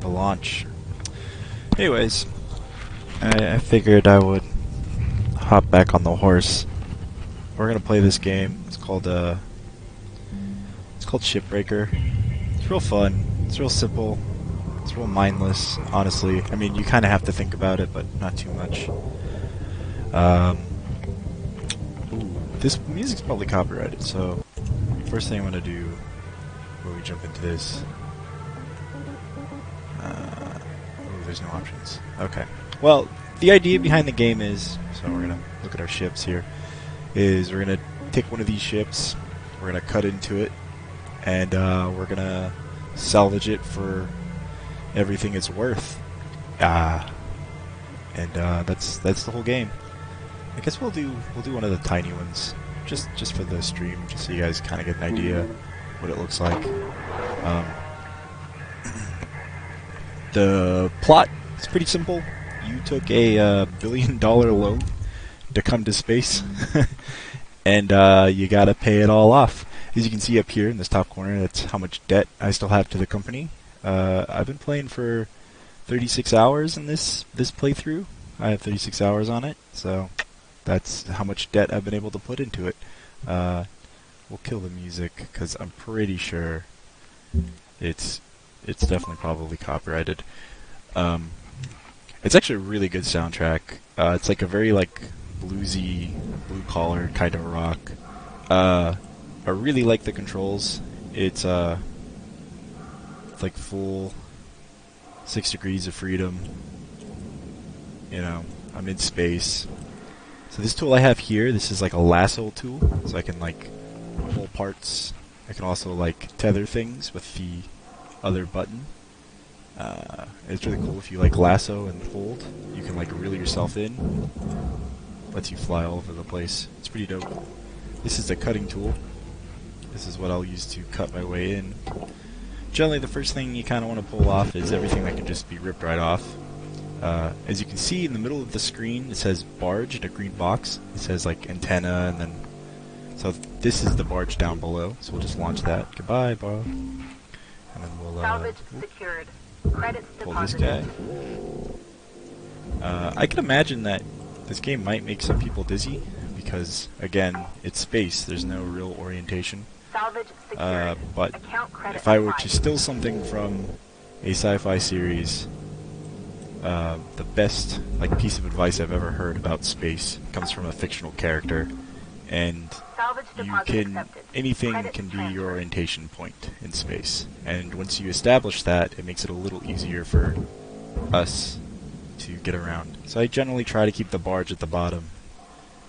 the launch. Anyways, I figured I would hop back on the horse. We're gonna play this game. It's called Shipbreaker. It's real fun. It's real simple. It's real mindless, honestly. I mean, you kind of have to think about it, but not too much. This music's probably copyrighted, so first thing I'm gonna do before we jump into this. There's no options. Okay. Well, the idea behind the game is, so we're gonna look at our ships here, is we're gonna take one of these ships, we're gonna cut into it, and we're gonna salvage it for everything it's worth. That's the whole game. I guess we'll do one of the tiny ones, just for the stream, just so you guys kind of get an idea what it looks like. The plot is pretty simple. You took a $1 billion loan to come to space, and you gotta pay it all off. As you can see up here in this top corner, that's how much debt I still have to the company. I've been playing for 36 hours in this playthrough. I have 36 hours on it, so that's how much debt I've been able to put into it. We'll kill the music because I'm pretty sure it's definitely probably copyrighted. It's actually a really good soundtrack. It's like a very bluesy, blue collar kind of rock. I really like the controls. It's like full 6 degrees of freedom. You know, I'm in space. So this tool I have here, this is like a lasso tool, so I can pull parts. I can also tether things with the other button. It's really cool if you lasso and hold. You can reel yourself in. Lets you fly all over the place. It's pretty dope. This is the cutting tool. This is what I'll use to cut my way in. Generally, the first thing you kind of want to pull off is everything that can just be ripped right off. As you can see in the middle of the screen, it says barge in a green box. It says antenna, and then so this is the barge down below. So we'll just launch that. Goodbye, Bob. And then we'll salvage secured. Credits pull this deposited. guy. I can imagine that this game might make some people dizzy because, again, it's space. There's no real orientation. Salvage secured. But Account credit if I were to applied. steal something from a sci-fi series, the best piece of advice I've ever heard about space comes from a fictional character, and Salvage you deposit can accepted. anything Credits can be transferred. your orientation point in space, and once you establish that, it makes it a little easier for us to get around. So I generally try to keep the barge at the bottom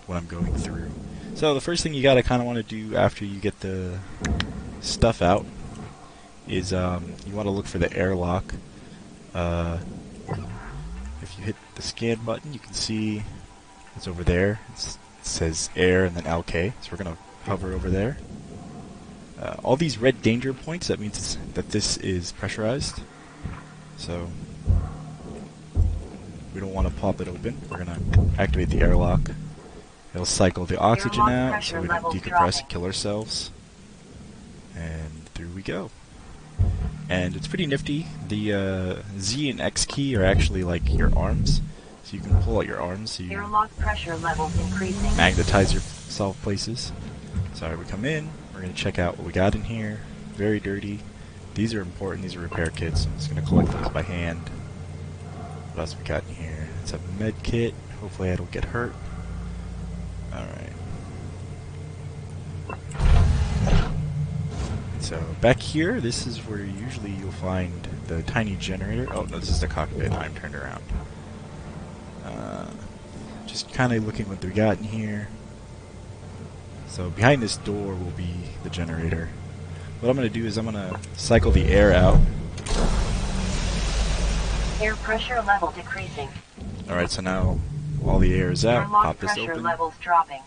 when I'm going through. So the first thing you gotta kind of want to do after you get the stuff out is you want to look for the airlock. If you hit the scan button, you can see it's over there. It says air and then LK, so we're gonna hover over there. All these red danger points, that means that this is pressurized. So we don't want to pop it open. We're gonna activate the airlock. It'll cycle the oxygen Airlock out pressure so we don't levels decompress dropping. and kill ourselves. And through we go. And it's pretty nifty. The Z and X key are actually your arms. So you can pull out your arms so you Airlock pressure levels increasing. magnetize yourself places. So we come in, we're going to check out what we got in here. Very dirty. These are important, these are repair kits. I'm just going to collect those by hand. What else we got in here? It's a med kit. Hopefully I don't get hurt. Alright. So back here, this is where usually you'll find the tiny generator. Oh no, this is the cockpit. I'm turned around. Just kind of looking what we got in here. So behind this door will be the generator. What I'm going to do is I'm going to cycle the air out. Air pressure level decreasing. Alright, so now all the air is out. Airlock Pop this pressure open. levels dropping.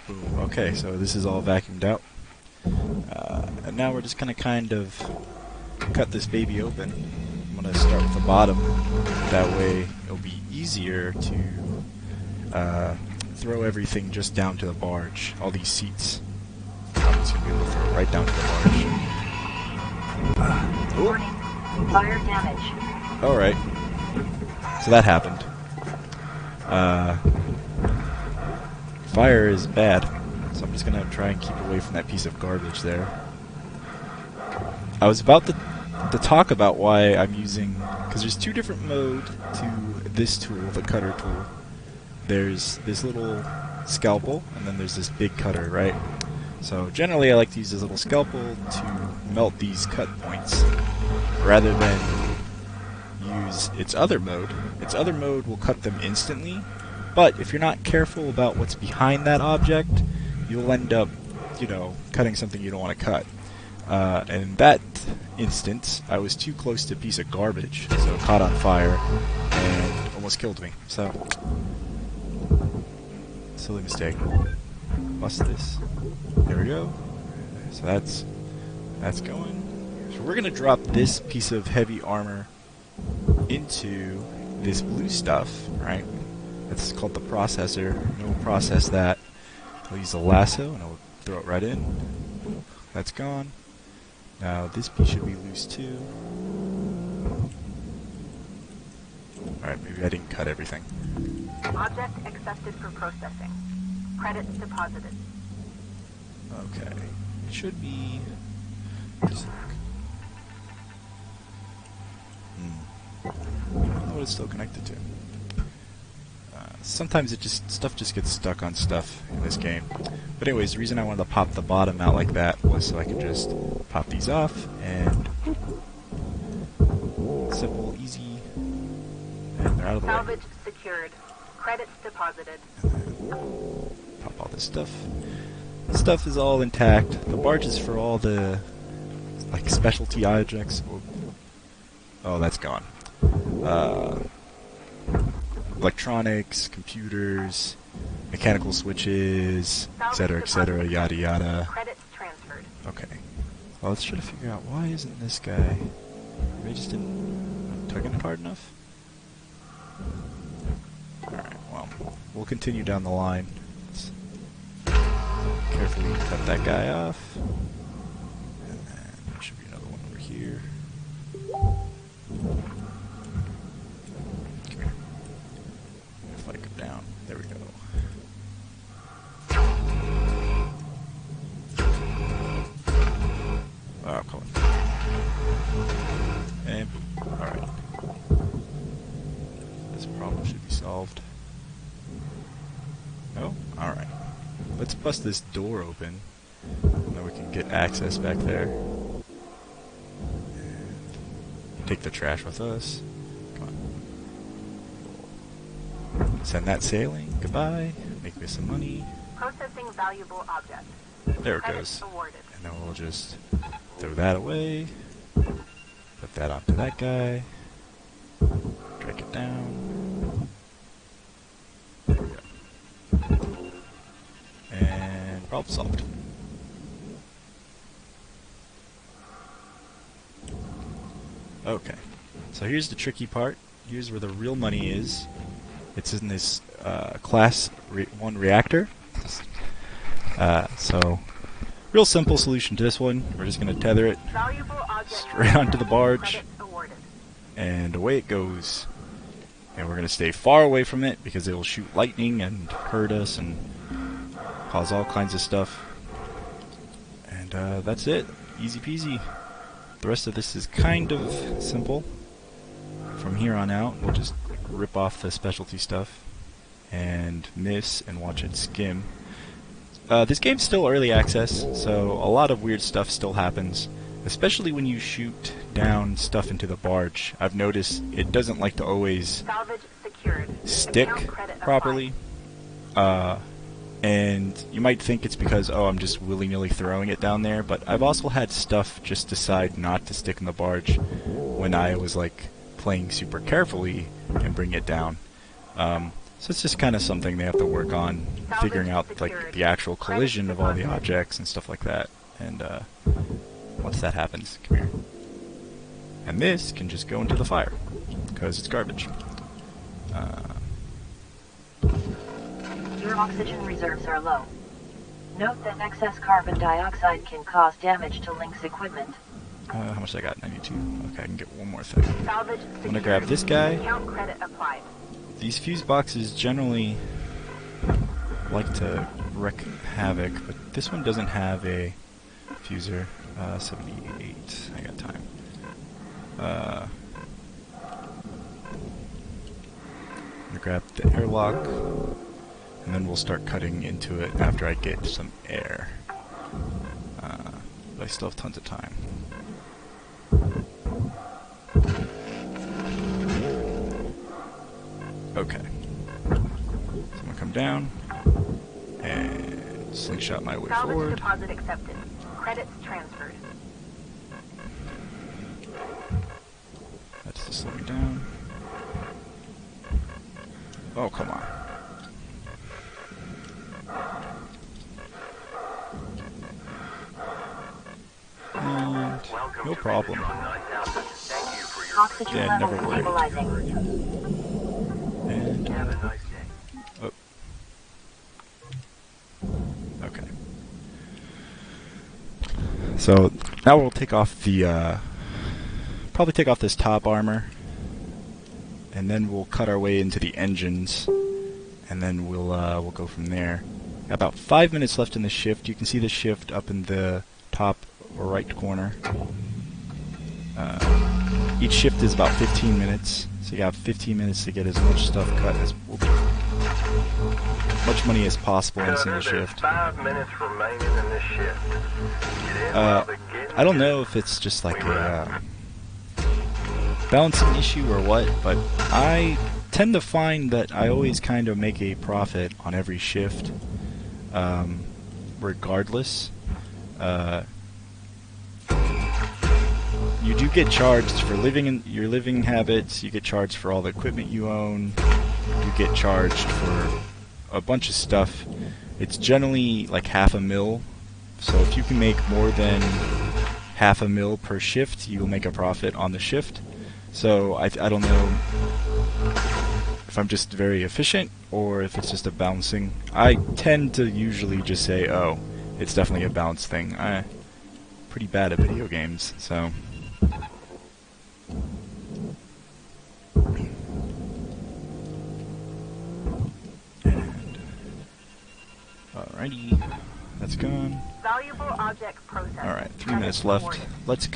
Boom. Okay, so this is all vacuumed out. And now we're just going to kind of cut this baby open. I'm going to start with the bottom. That way it'll be easier to throw everything just down to the barge. All these seats. I'm just going to be able to throw it right down to the barge. Warning. Fire damage. Alright. So that happened. Fire is bad. So I'm just gonna try and keep away from that piece of garbage there. I was about to talk about why I'm using... Because there's two different modes to this tool, the cutter tool. There's this little scalpel, and then there's this big cutter, right? So generally I like to use this little scalpel to melt these cut points, rather than use its other mode. Its other mode will cut them instantly, but if you're not careful about what's behind that object, you'll end up, you know, cutting something you don't want to cut. And in that instance, I was too close to a piece of garbage, so it caught on fire and almost killed me. So, silly mistake. Bust this. There we go. So that's going. So we're gonna drop this piece of heavy armor into this blue stuff, right? That's called the processor. And we'll process that. We'll use the lasso and I'll throw it right in. That's gone. Now this piece should be loose too. Alright, maybe I didn't cut everything. Object accepted for processing. Credits deposited. Okay. It should be... I don't know what it's still connected to. Sometimes stuff just gets stuck on stuff in this game. But anyways, the reason I wanted to pop the bottom out like that was so I could just pop these off and simple, easy, and they're out of the way. Salvage secured. Credits deposited. Pop all this stuff. This stuff is all intact. The barge is for all the like specialty objects. Oh, that's gone. Electronics, computers, mechanical switches, etc., yada yada. Credits transferred. Okay. Well, let's try to figure out why isn't this guy... Maybe I just didn't tugging it hard enough? Alright, well, we'll continue down the line. Let's carefully cut that guy off. And then there should be another one over here. If I go down, there we go. Oh, come on. And boom. Alright. This problem should be solved. No? Alright. Let's bust this door open. And then we can get access back there. And take the trash with us. Come on. Send that sailing. Goodbye. Make me some money. Processing valuable object. There it Credits goes. awarded. And then we'll just throw that away. Put that onto that guy. Drag it down. There we go. And problem solved. Okay. So here's the tricky part. Here's where the real money is. It's in this class 1 reactor. So, real simple solution to this one. We're just going to tether it Valuable object straight onto the barge, Credits awarded. and away it goes. And we're going to stay far away from it because it will shoot lightning and hurt us and cause all kinds of stuff. And that's it. Easy peasy. The rest of this is kind of simple. From here on out, we'll just rip off the specialty stuff and miss and watch it skim. This game's still early access, so a lot of weird stuff still happens, especially when you shoot down stuff into the barge. I've noticed it doesn't like to always Salvage secured. stick Account credit properly. And you might think it's because, oh, I'm just willy-nilly throwing it down there, but I've also had stuff just decide not to stick in the barge when I was, like, playing super carefully and bring it down. So it's just kind of something they have to work on, figuring out, like, the actual collision of all the objects and stuff like that. And, once that happens, come here. And this can just go into the fire, because it's garbage. Your oxygen reserves are low. Note that excess carbon dioxide can cause damage to Link's equipment. How much I got? 92. Okay, I can get one more thing. Salvage I'm secured. gonna grab this guy. Account credit applied. These fuse boxes generally like to wreak havoc, but this one doesn't have a fuser. 78. I got time. I'm gonna grab the airlock, and then we'll start cutting into it after I get some air. But I still have tons of time. Okay. So I'm gonna come down and slingshot my way Salvage forward. deposit accepted. Credits transferred. That's to slow me down. Oh, come on. And no problem. Oxygen Yeah, level never worry. stabilizing. And oh. Okay. So now we'll take off the probably take off this top armor, and then we'll cut our way into the engines, and then we'll go from there. Got about 5 minutes left in the shift. You can see the shift up in the top or right corner. Each shift is about 15 minutes, so you got 15 minutes to get as much stuff cut as much money as possible in a single shift. 5 minutes remaining in this shift. Get in while the getting's I don't know if it's just like a balancing issue or what, but I tend to find that I always kind of make a profit on every shift, regardless. You do get charged for living in your living habits, you get charged for all the equipment you own, you get charged for a bunch of stuff. It's generally like $500,000, so if you can make more than $500,000 per shift, you will make a profit on the shift. So I don't know if I'm just very efficient or if it's just a balancing. I tend to usually just say, oh, it's definitely a balance thing. I'm pretty bad at video games, so. And alrighty, that's gone. Valuable object processed. Alright, 3 Credits minutes left. awarded. Let's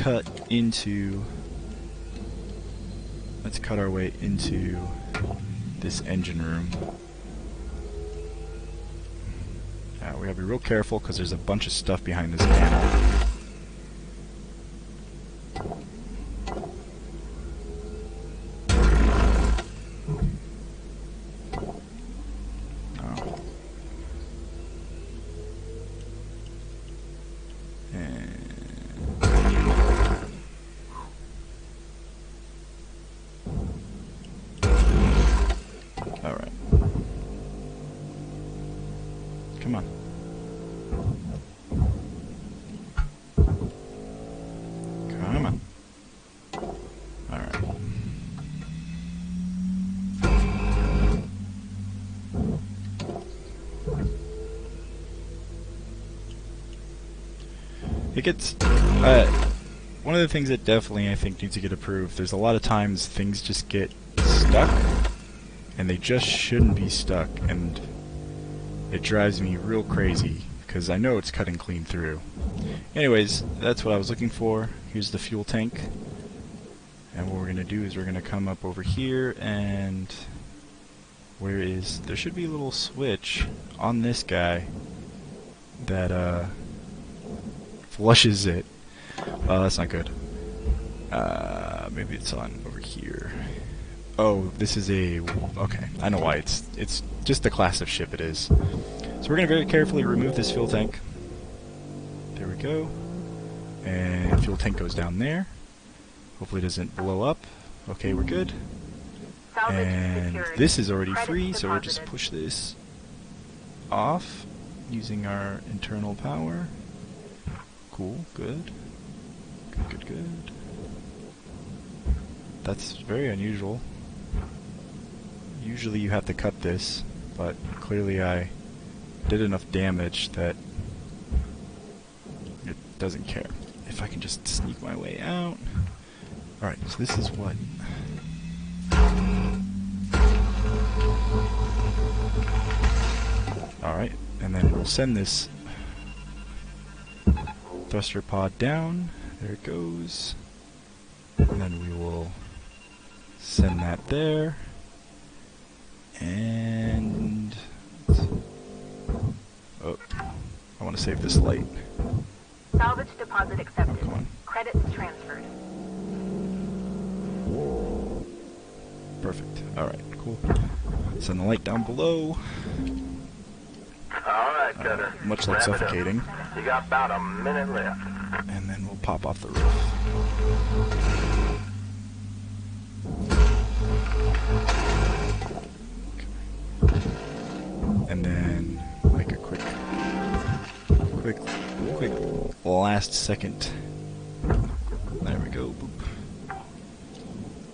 cut our way into this engine room. We gotta be real careful because there's a bunch of stuff behind this panel. Oh. Alright. Come on. Come on. Alright. It gets, one of the things that definitely I think needs to get approved, there's a lot of times things just get stuck, and they just shouldn't be stuck, and it drives me real crazy, because I know it's cutting clean through. Anyways, that's what I was looking for. Here's the fuel tank, and what we're going to do is we're going to come up over here, and there should be a little switch on this guy that flushes it. That's not good. Maybe it's on over here. Oh, this is okay, I know why. It's just the class of ship it is. So we're going to very carefully remove this fuel tank. There we go. And fuel tank goes down there. Hopefully it doesn't blow up. Okay, we're good. Salvage And secured. this is already Credits free, so we'll just deposited. push this off using our internal power. Cool, good. Good. That's very unusual. Usually you have to cut this, but clearly I did enough damage that it doesn't care. if I can just sneak my way out. Alright, so this is what... Alright, and then we'll send this thruster pod down. There it goes. And then we will send that there. And... oh, I want to save this light. Salvage deposit accepted. Come on. Credits transferred. Perfect. Alright, cool. Send the light down below. All right, Cutter. Much like Wrap it up. suffocating. You got about a minute left. And then we'll pop off the roof. And then make a quick last second. There we go. Boop.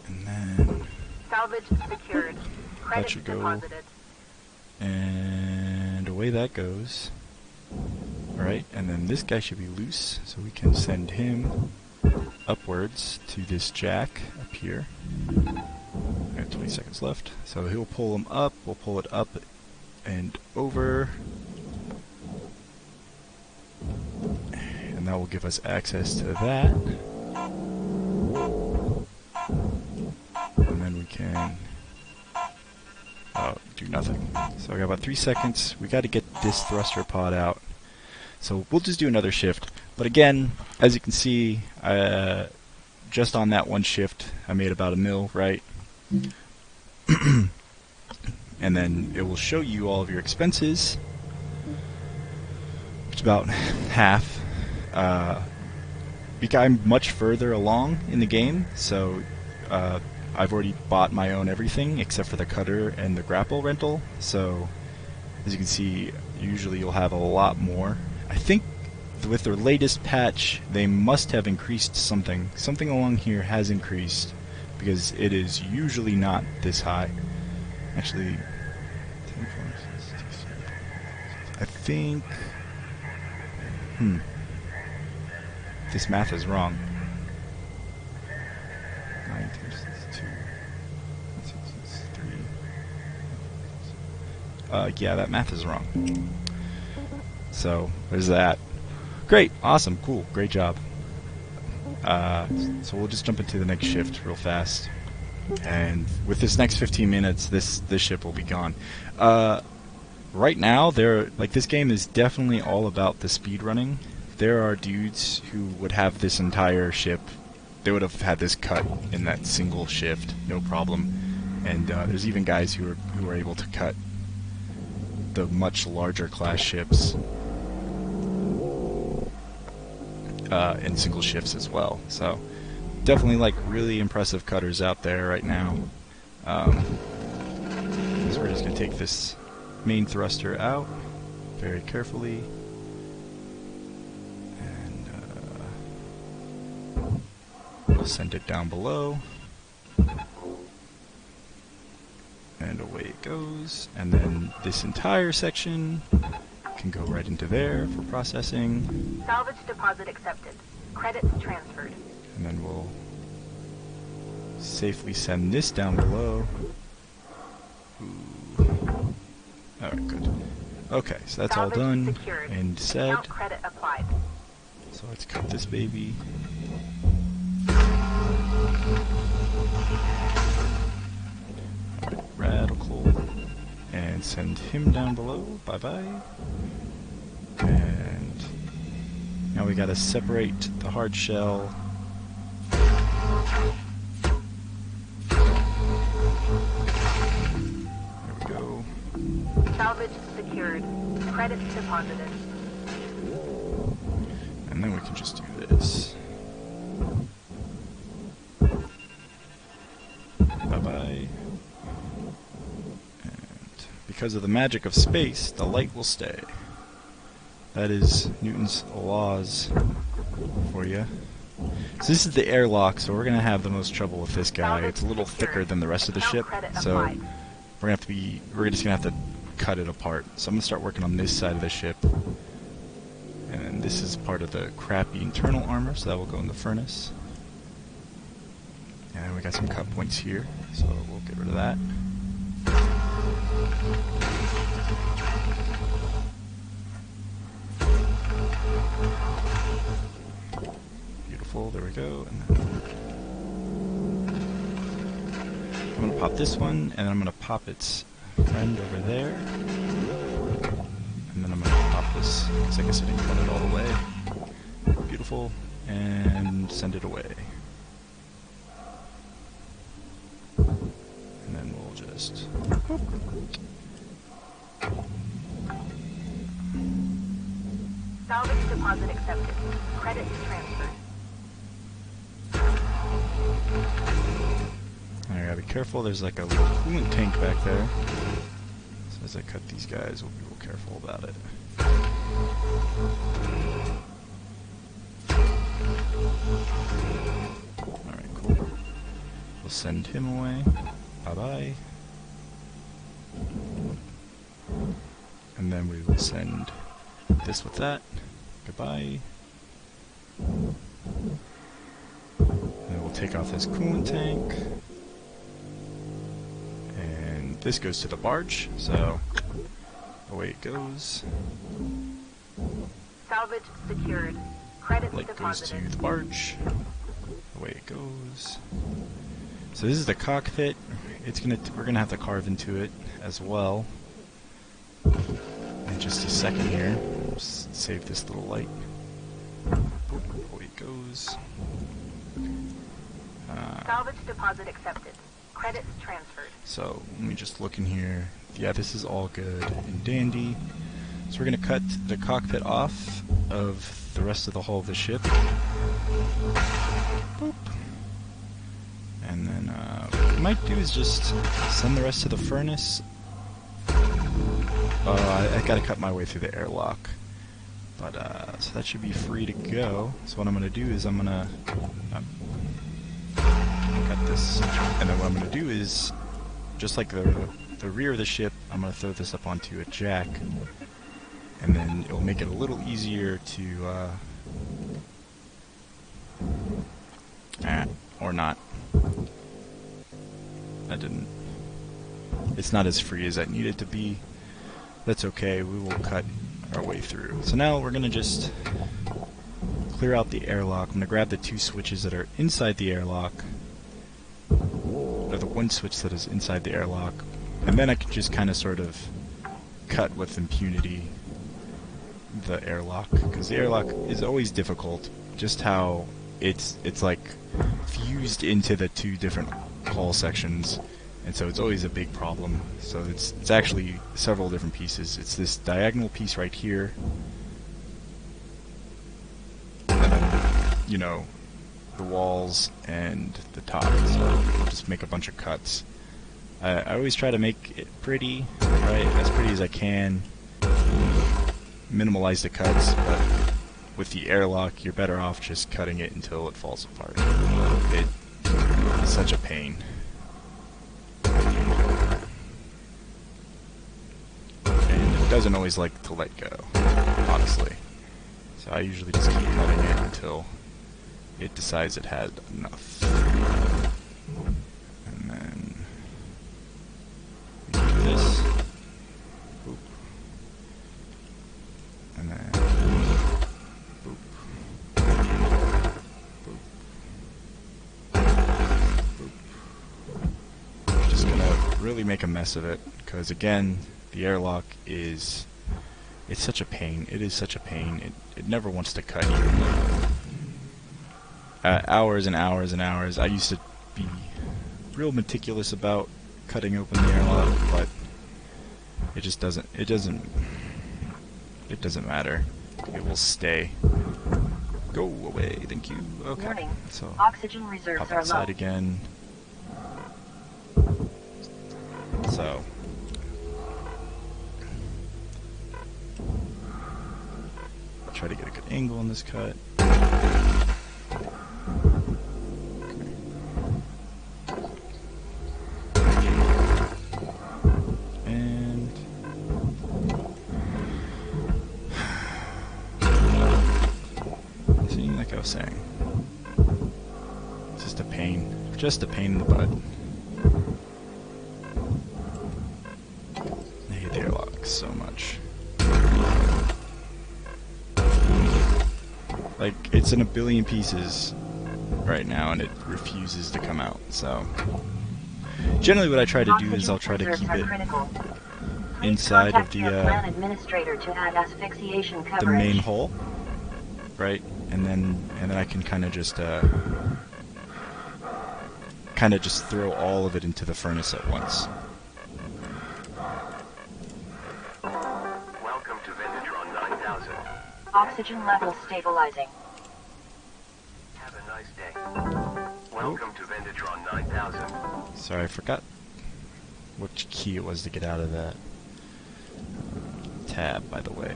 And then Salvage secured. Credits should go. deposited. And away that goes. Alright, and then this guy should be loose, so we can send him upwards to this jack up here. We have 20 seconds left. So he'll pull him up, we'll pull it up and over. And that will give us access to that. And then we can do nothing. So I got about 3 seconds. We got to get this thruster pod out. So we'll just do another shift. But again, as you can see, just on that one shift, I made about $1 mil, right? And then it will show you all of your expenses, which is about half. I'm much further along in the game, so I've already bought my own everything except for the cutter and the grapple rental. So as you can see, usually you'll have a lot more. I think with their latest patch, they must have increased something. Something along here has increased, because it is usually not this high. Actually, I think... this math is wrong. 9 times 2, 6 is 3. Yeah, that math is wrong. So, there's that. Great, awesome, cool, great job. So we'll just jump into the next shift real fast. And with this next 15 minutes, this ship will be gone. Right now, this game is definitely all about the speed running. There are dudes who would have this entire ship. They would have had this cut in that single shift, no problem. And there's even guys who are able to cut the much larger class ships in single shifts as well. So definitely really impressive cutters out there right now. So we're just going to take this main thruster out very carefully. We'll send it down below. And away it goes. And then this entire section can go right into there for processing. Salvage deposit accepted. Credits transferred. And then we'll safely send this down below. Ooh. Alright, good. Okay, so that's all Salvage done secured. and said. Account credit applied. So let's cut this baby. Radical. And send him down below. Bye-bye. And now we gotta separate the hard shell. There we go. Salvage secured. Credits deposited. And then we can just do this. Bye-bye. And because of the magic of space, the light will stay. That is Newton's laws for you. So this is the airlock, so we're going to have the most trouble with this guy. It's a little thicker than the rest of the ship, so we're just going to have to cut it apart. So I'm going to start working on this side of the ship. And then And this is part of the crappy internal armor, so that will go in the furnace. And we got some cut points here, so we'll get rid of that. Beautiful, there we go. And then I'm going to pop this one, and then I'm going to pop its friend over there. And then I'm going to pop this, because I guess I didn't cut it all the way. Beautiful, and send it away. And then we'll just... Whoop. Salvage deposit accepted. Credits transferred. I gotta be careful, there's like a little coolant tank back there. So as I cut these guys, we'll be real careful about it. Alright, cool. We'll send him away. Bye-bye. And then we will send this with that. Goodbye. And then we'll take off this coolant tank. And this goes to the barge, so away it goes. Salvage secured. Credits Light goes deposited. to the barge. Away it goes. So this is the cockpit. We're gonna have to carve into it as well. In just a second here. Just save this little light. Boop, away it goes. Salvage deposit accepted. Credits transferred. So let me just look in here. Yeah, this is all good and dandy. So we're going to cut the cockpit off of the rest of the hull of the ship. Boop. And then what we might do is just send the rest to the furnace. I got to cut my way through the airlock. But so that should be free to go. So what I'm going to do is I'm going to cut this, and then what I'm going to do is, just like the rear of the ship, I'm going to throw this up onto a jack, and then it will make it a little easier to, or not. That didn't. It's not as free as I need it to be. That's okay, we will cut our way through. So now we're going to just clear out the airlock. I'm going to grab the two switches that are inside the airlock, or the one switch that is inside the airlock, and then I can just kind of sort of cut with impunity the airlock, because the airlock is always difficult, just how it's like fused into the two different hull sections, and so it's always a big problem. So it's actually several different pieces. It's this diagonal piece right here, and then, you know, the walls and the top, so I'll just make a bunch of cuts. I always try to make it pretty, right, as pretty as I can, minimalize the cuts, but with the airlock you're better off just cutting it until it falls apart. It's such a pain. And it doesn't always like to let go, honestly. So I usually just keep cutting it until it decides it had enough. And then we do this. Boop. And then boop. Boop. Boop. Just gonna really make a mess of it, because again, the airlock is, it's such a pain. It is such a pain. It never wants to cut you. Hours and hours and hours. I used to be real meticulous about cutting open the airlock, but it just doesn't matter. It will stay. Go away, thank you. Okay. Warning. So Oxygen reserves pop are outside low. again. So try to get a good angle on this cut. And just a pain in the butt. I hate the airlock so much. Like, it's in a billion pieces right now, and it refuses to come out, so... Generally what I try to do is I'll try to keep it inside of the main hull, right? And then I can kind of just throw all of it into the furnace at once. Welcome to Vendatron 9000. Oxygen level stabilizing. Have a nice day. Welcome to Vendatron 9000. Sorry, I forgot which key it was to get out of that tab, by the way.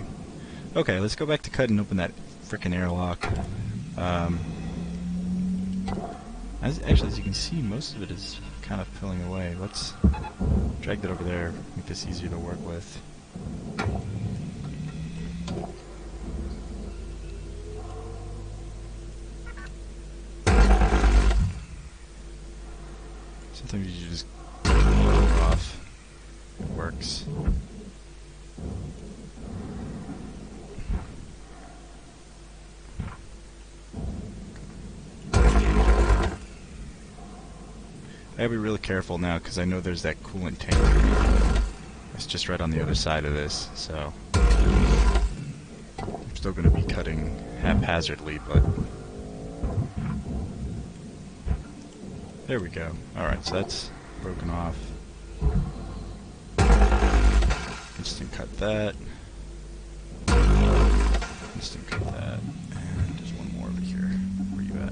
Okay, let's go back to cut and open that frickin' airlock. Actually, as you can see, most of it is kind of peeling away. Let's drag that over there, make this easier to work with. Sometimes you just pull it off. It works. I gotta be really careful now because I know there's that coolant tank. It's just right on the other side of this, so I'm still gonna be cutting haphazardly, but there we go. Alright, so that's broken off. Instant cut that. Instant cut that. And there's one more over here. Where you at?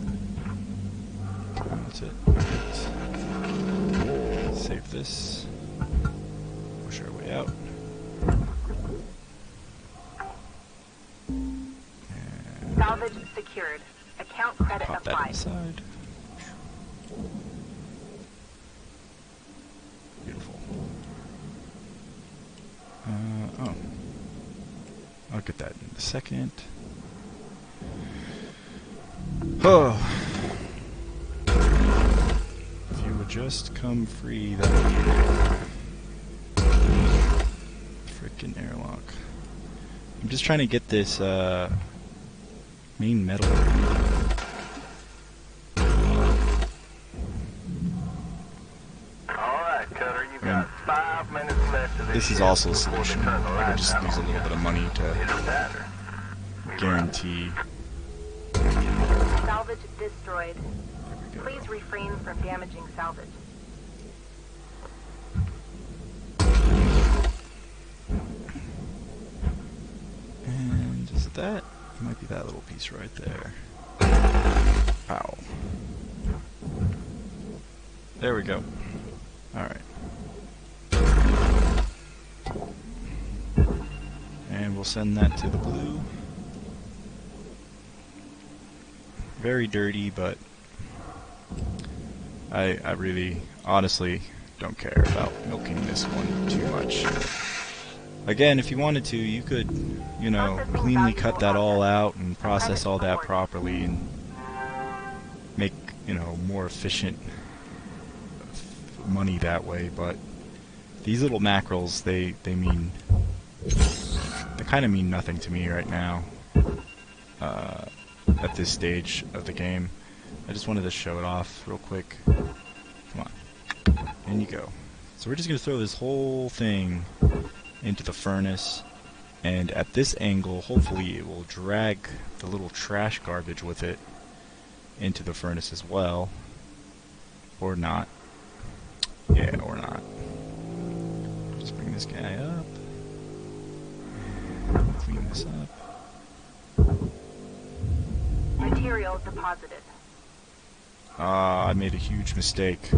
That's it. Perfect. Save this. Push our way out. And Salvage secured. Account credit pop that applied. inside. Beautiful. Oh. I'll get that in a second. Oh. If you would just come free, that would be great. Frickin' airlock. I'm just trying to get this main metal. Alright, Cutter, you've got 5 minutes left of This is shift also a before they solution. turn the I could lights just out use a on little you. bit of money to Either that or we guarantee. Salvage destroyed. There we go. Please refrain from damaging salvage. And is it that? It might be that little piece right there. Ow. There we go. Alright. And we'll send that to the blue. Very dirty, but I really, honestly, don't care about milking this one too much. Again, if you wanted to, you could, you know, cleanly cut that all out and process all that properly and make, you know, more efficient money that way, but these little mackerels, they kind of mean nothing to me right now at this stage of the game. I just wanted to show it off real quick. Come on. In you go. So we're just going to throw this whole thing into the furnace, and at this angle, hopefully it will drag the little trash garbage with it into the furnace as well. Or not. Yeah, or not. Just bring this guy up. And clean this up. Material deposited. I made a huge mistake.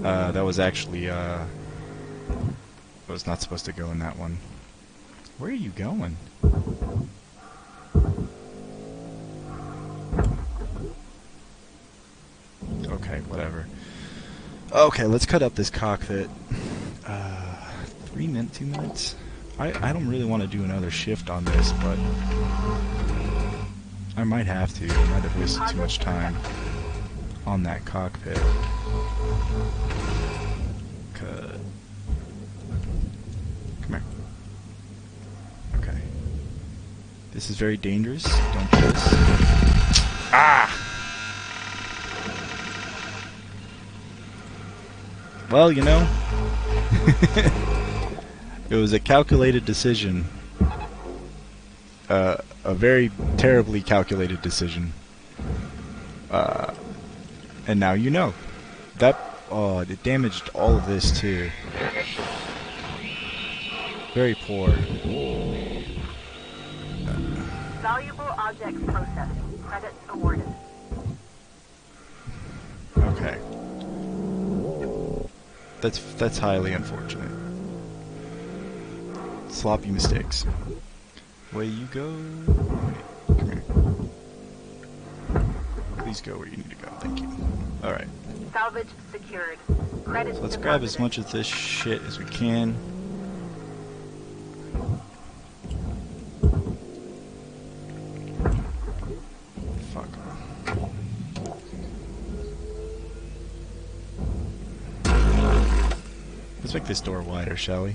That was actually, I was not supposed to go in that one. Where are you going? Okay, whatever. Okay, let's cut up this cockpit. 3 minutes, 2 minutes? I don't really want to do another shift on this, but I might have to. I might have wasted too much time. on that cockpit. Cut. Come here. Okay. This is very dangerous. Don't do this. Ah! Well, you know, it was a calculated decision. A very terribly calculated decision. And now you know. That, oh, it damaged all of this too. Very poor. Valuable objects processed. Credits awarded. Okay. That's highly unfortunate. Sloppy mistakes. Away you go. Wait, come here. Please go where you need to go. Thank you. Alright. Salvage secured. Credits So let's grab as deposited. much of this shit as we can. Fuck. Let's make this door wider, shall we?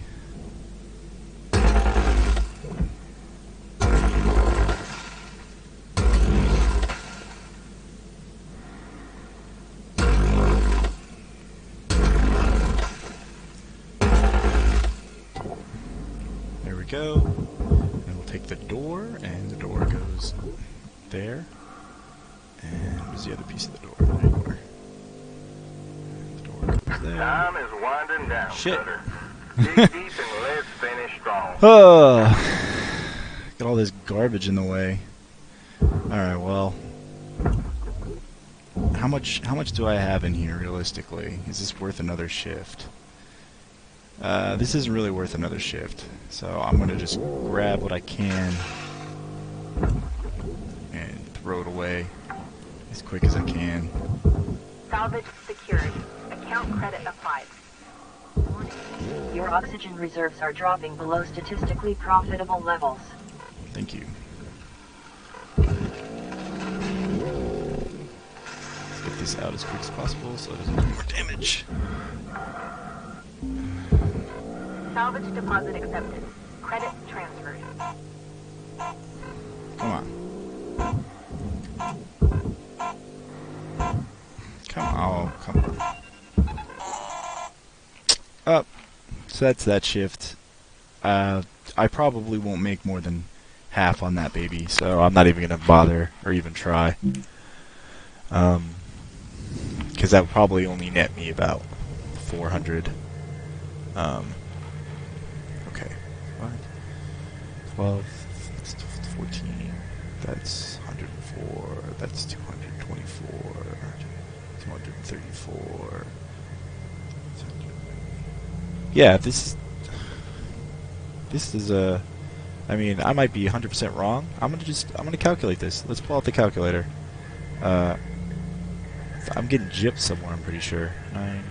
There we go. And we'll take the door, and the door goes there. And where's the other piece of the door? There you are. And the door goes there. Time is winding down, Shit. Cutter. Dig deep and let's finish strong. Oh, got all this garbage in the way. Alright, well. How much do I have in here realistically? Is this worth another shift? This isn't really worth another shift. So I'm gonna just grab what I can and throw it away as quick as I can. Salvage secured. Account credit applied. Your oxygen reserves are dropping below statistically profitable levels. Thank you. Let's get this out as quick as possible so it doesn't do more damage. Salvage deposit accepted. Credit transferred. Come on. Come on. Come on. Up. So that's that shift. I probably won't make more than half on that baby, so I'm not even gonna bother or even try. Because that would probably only net me about 400. Okay. 12, that's 14, that's 104, that's 224, 234. Yeah, this is a. I mean, I might be 100% wrong. I'm gonna calculate this. Let's pull out the calculator. I'm getting gypped somewhere. I'm pretty sure. 9.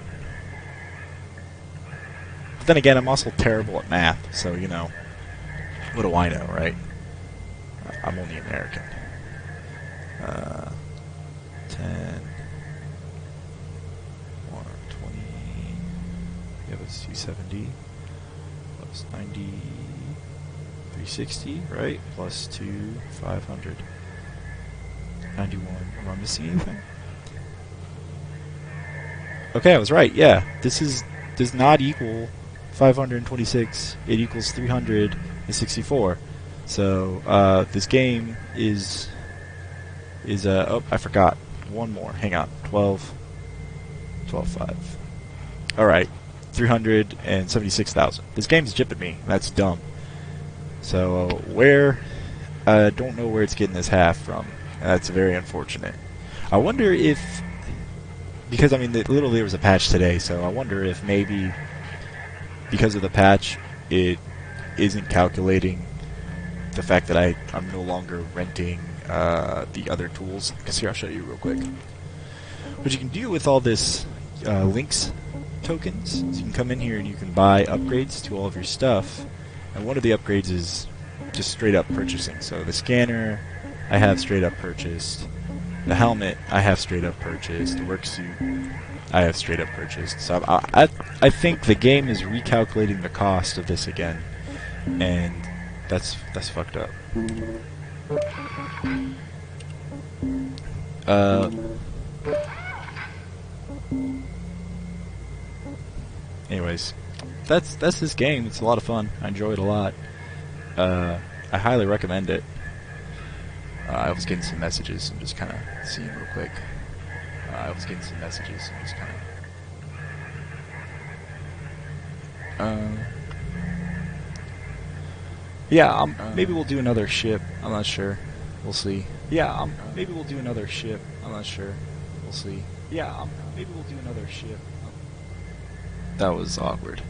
But then again, I'm also terrible at math, so you know. What do I know, right? I'm only American. 10. 120. Yeah, that's 270. Plus 90. 360, right? Plus 2, 500. 91. Am I missing anything? Okay, I was right. Yeah, does not equal 526. It equals 364. So this game is oh, I forgot one more. Hang on, 12.5. All right, 376,000. This game's jipping me. That's dumb. So I don't know where it's getting this half from. That's very unfortunate. I wonder if, because I mean, literally there was a patch today, so I wonder if maybe because of the patch, it isn't calculating the fact that I'm no longer renting the other tools. Because here, I'll show you real quick. What you can do with all this links tokens is you can come in here and you can buy upgrades to all of your stuff. And one of the upgrades is just straight up purchasing. So the scanner, I have straight up purchased. The helmet I have straight up purchased. The work suit I have straight up purchased. So I think the game is recalculating the cost of this again, and that's fucked up. Anyways, that's this game. It's a lot of fun. I enjoy it a lot. I highly recommend it. I was getting some messages. I'm just kind of seeing real quick. I was getting some messages. I'm just kind of. Yeah, maybe we'll do another ship. I'm not sure. We'll see. Yeah, maybe we'll do another ship. I'm not sure. We'll see. Yeah, maybe we'll do another ship. That was awkward.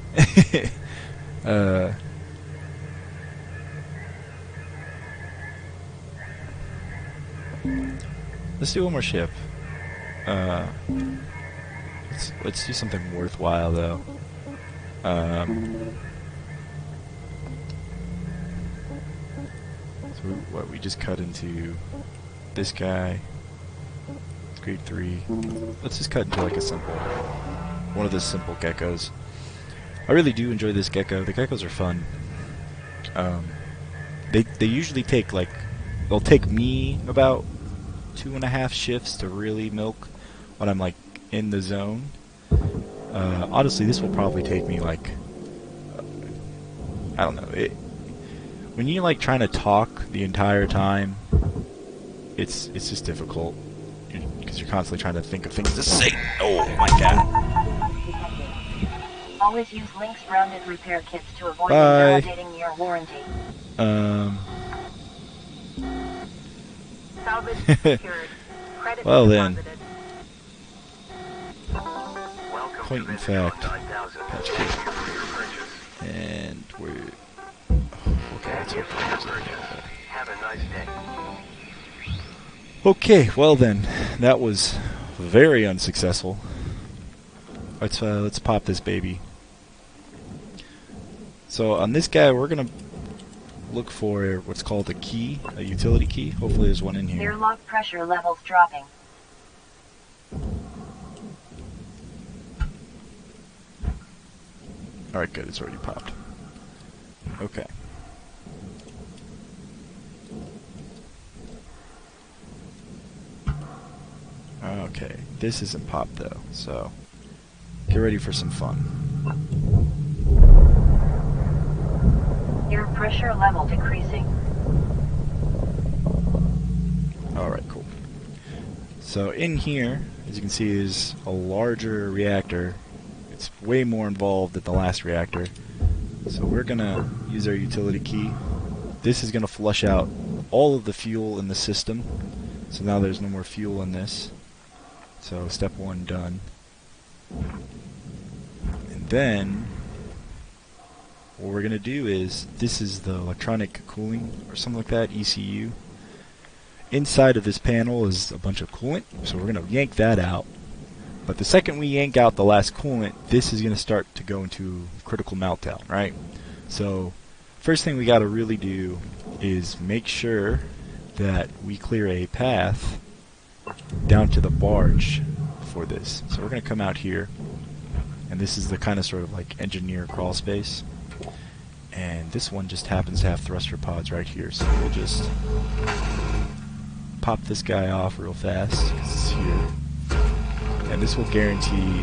Let's do one more ship. Let's do something worthwhile though. So we just cut into this guy. It's grade 3. Let's just cut into like a simple, one of the simple geckos. I really do enjoy this gecko. The geckos are fun. They usually take like, they'll take me about 2.5 shifts to really milk when I'm like in the zone. Honestly, this will probably take me like, I don't know. When you're like trying to talk the entire time, it's just difficult because you're constantly trying to think of things to say. Oh my god! Always use Link's rounded repair kits to avoid invalidating your warranty. Salvage secured. Credit Well then. deposited. Welcome Point to in Vintage fact, 9000. patch Thank kit. you for your purchase. And we're okay. Let's Thank you hope for your it's purchase. Have a nice day. okay. Well then, that was very unsuccessful. Let's pop this baby. So on this guy, we're gonna look for what's called a key, a utility key. Hopefully, there's one in here. Airlock pressure levels dropping. Alright, good, it's already popped. Okay. Okay, this isn't popped though, so get ready for some fun. Air pressure level decreasing. Alright, cool. So in here, as you can see, is a larger reactor. It's way more involved than the last reactor. So we're gonna use our utility key. This is gonna flush out all of the fuel in the system. So now there's no more fuel in this. So step 1 done. And then what we're gonna do is, this is the electronic cooling or something like that, ECU. Inside of this panel is a bunch of coolant, so we're gonna yank that out. But the second we yank out the last coolant, this is going to start to go into critical meltdown, right? So first thing we got to really do is make sure that we clear a path down to the barge for this. So we're going to come out here, and this is the kind of sort of like engineer crawl space. And this one just happens to have thruster pods right here, so we'll just pop this guy off real fast because it's here. And this will guarantee,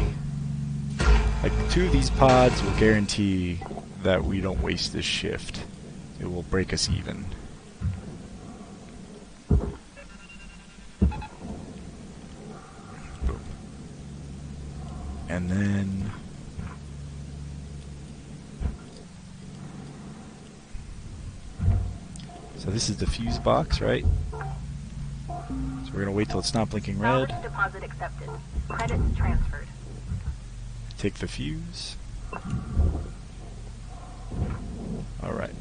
like 2 of these pods will guarantee that we don't waste this shift. It will break us even. Boom. And then so this is the fuse box, right? So we're gonna wait till it's not blinking red. Salvage deposit accepted. Credits transferred. Take the fuse. Alright.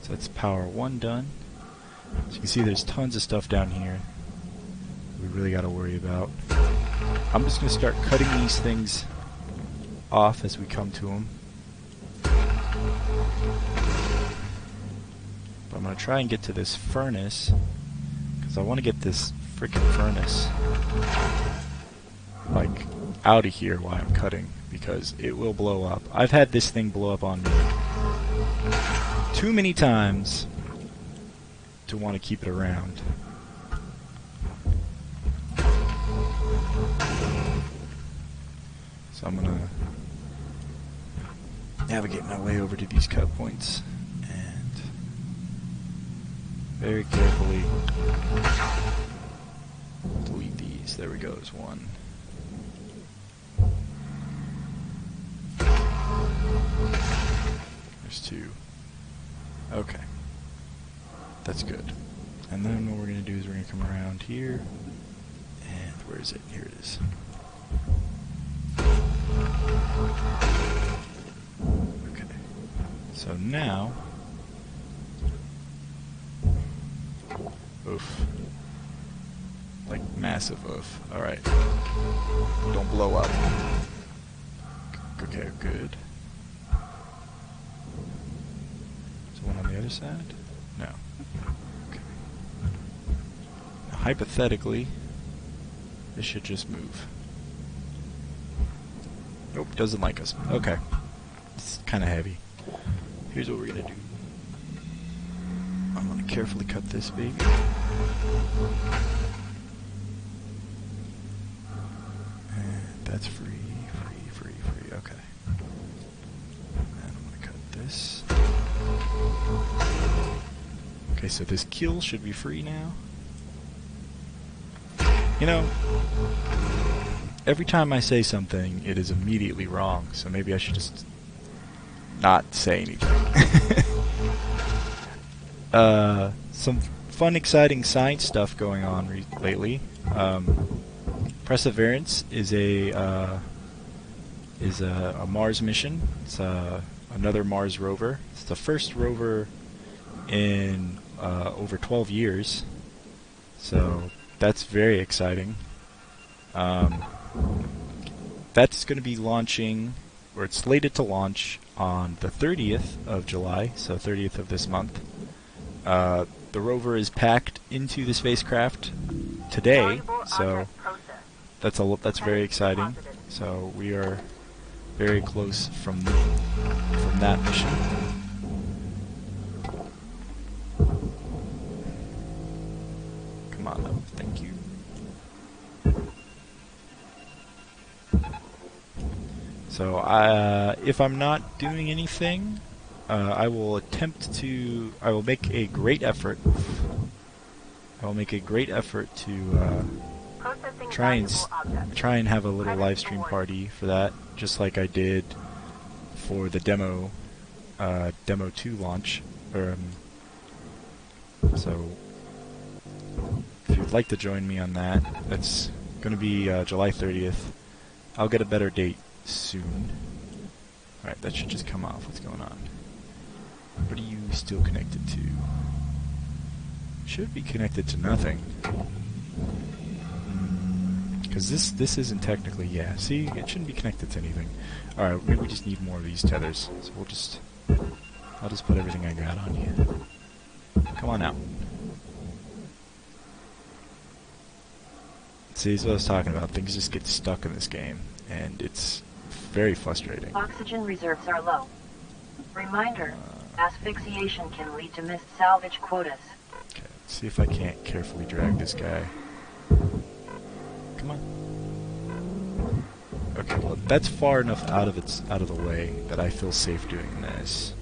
So that's power 1 done. So you can see there's tons of stuff down here we really got to worry about. I'm just going to start cutting these things off as we come to them. But I'm going to try and get to this furnace, because I want to get this freaking furnace. Like, out of here while I'm cutting, because it will blow up. I've had this thing blow up on me too many times to want to keep it around. So I'm gonna navigate my way over to these cut points and very carefully delete these. There we go, there's one. There's two. Okay. That's good. And then what we're going to do is we're going to come around here. And where is it? Here it is. Okay. So now... Oof. Like, massive oof. Alright. Don't blow up. Okay, good. Is one on the other side? No. Okay. Now, hypothetically, this should just move. Nope, doesn't like us. Okay. It's kind of heavy. Here's what we're gonna do. I'm gonna carefully cut this baby. And that's free. Okay. And I'm gonna cut this. Okay, so this kill should be free now. You know, every time I say something, it is immediately wrong, so maybe I should just not say anything. Some fun, exciting science stuff going on lately. Perseverance is a Mars mission. It's another Mars rover. It's the first rover in over 12 years, so that's very exciting. That's going to be launching, or it's slated to launch on the 30th of July, so 30th of this month. The rover is packed into the spacecraft today, so that's very exciting. So we are very close from that mission. Come on up, thank you. So if I'm not doing anything, I will make a great effort. I will make a great effort to try and have a little live stream party for that, just like I did for the demo 2 launch. So if you'd like to join me on that, that's going to be July 30th. I'll get a better date soon. Alright, that should just come off. What's going on? What are you still connected to? Should be connected to nothing. Because this isn't technically, yeah, see, it shouldn't be connected to anything. Alright, maybe we just need more of these tethers. So I'll just put everything I got on you. Come on out. See, that's what I was talking about. Things just get stuck in this game, and it's very frustrating. Oxygen reserves are low. Reminder, asphyxiation can lead to missed salvage quotas. Okay, let's see if I can't carefully drag this guy. Come on. Okay, well, that's far enough out of the way that I feel safe doing this.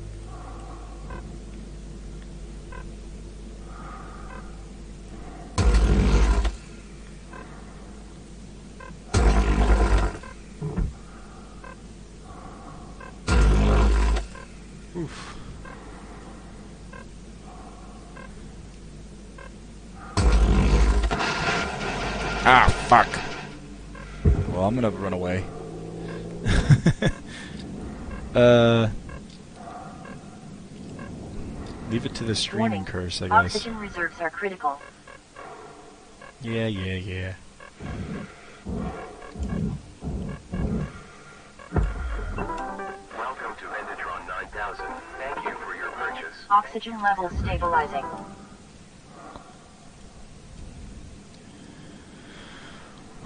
Oof. Ah, fuck. Well, I'm gonna run away. Leave it to the streaming curse, I guess. Oxygen reserves are critical. Yeah. Welcome to Endatron 9000. Thank you for your purchase. Oxygen levels stabilizing.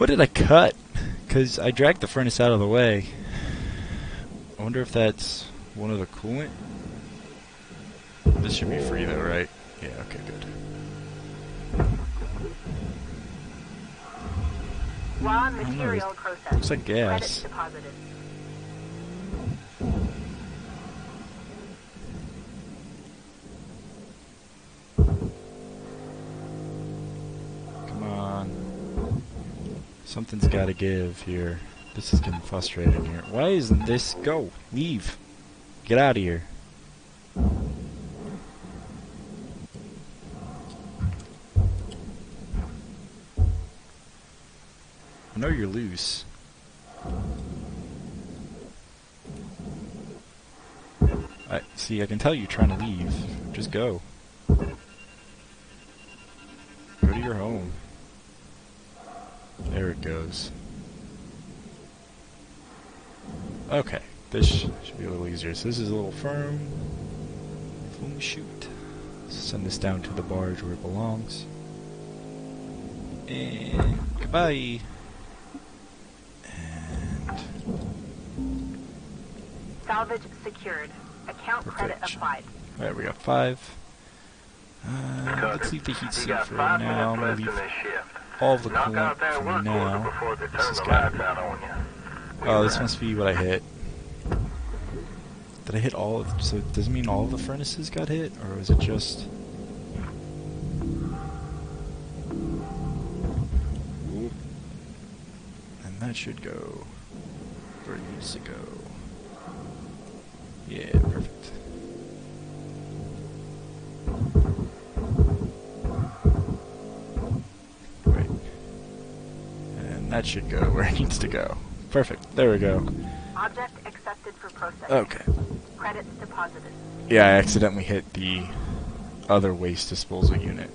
What did I cut? Because I dragged the furnace out of the way. I wonder if that's one of the coolant. This should be free though, right? Yeah, okay, good. Raw know, material processed. looks like gas. Credits deposited. Come on. Something's gotta give here. This is getting frustrating here. Why isn't this? Go! Leave! Get out of here. I know you're loose. See, I can tell you're trying to leave. Just go. Go to your home. There it goes. Okay, this should be a little easier. So this is a little firm. Boom, shoot. Send this down to the barge where it belongs. And goodbye. And Salvage secured. Account credit Perfect. applied. alright, we got 5. Let's leave the heat You seat got for 5 now. I'm minutes gonna left in leave this shift. all of the Knock coolant out that for work order now. before they This turn has the got. lights out on you. Oh, this must be what I hit. Did I hit all of? So does it mean all of the furnaces got hit, or was it just? Oop. And that should go where it needs to go. Yeah, perfect. Great. And that should go where it needs to go. Perfect. There we go. Object accepted for processing. Okay. Credits deposited. Yeah, I accidentally hit the other waste disposal unit.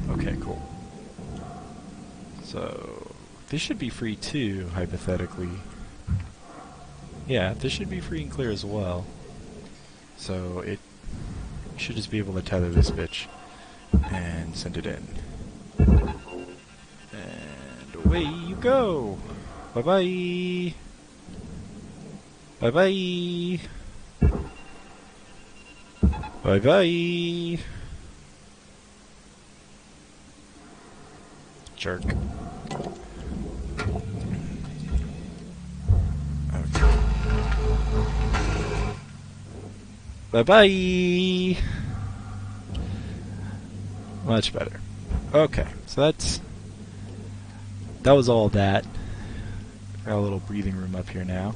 Okay, cool. So, this should be free too, hypothetically. Yeah, this should be free and clear as well. So, it should just be able to tether this bitch and send it in. And away you go! Bye-bye! Bye-bye! Bye-bye! Jerk. Okay. Bye-bye! Much better. Okay, so that was all that. Got a little breathing room up here now.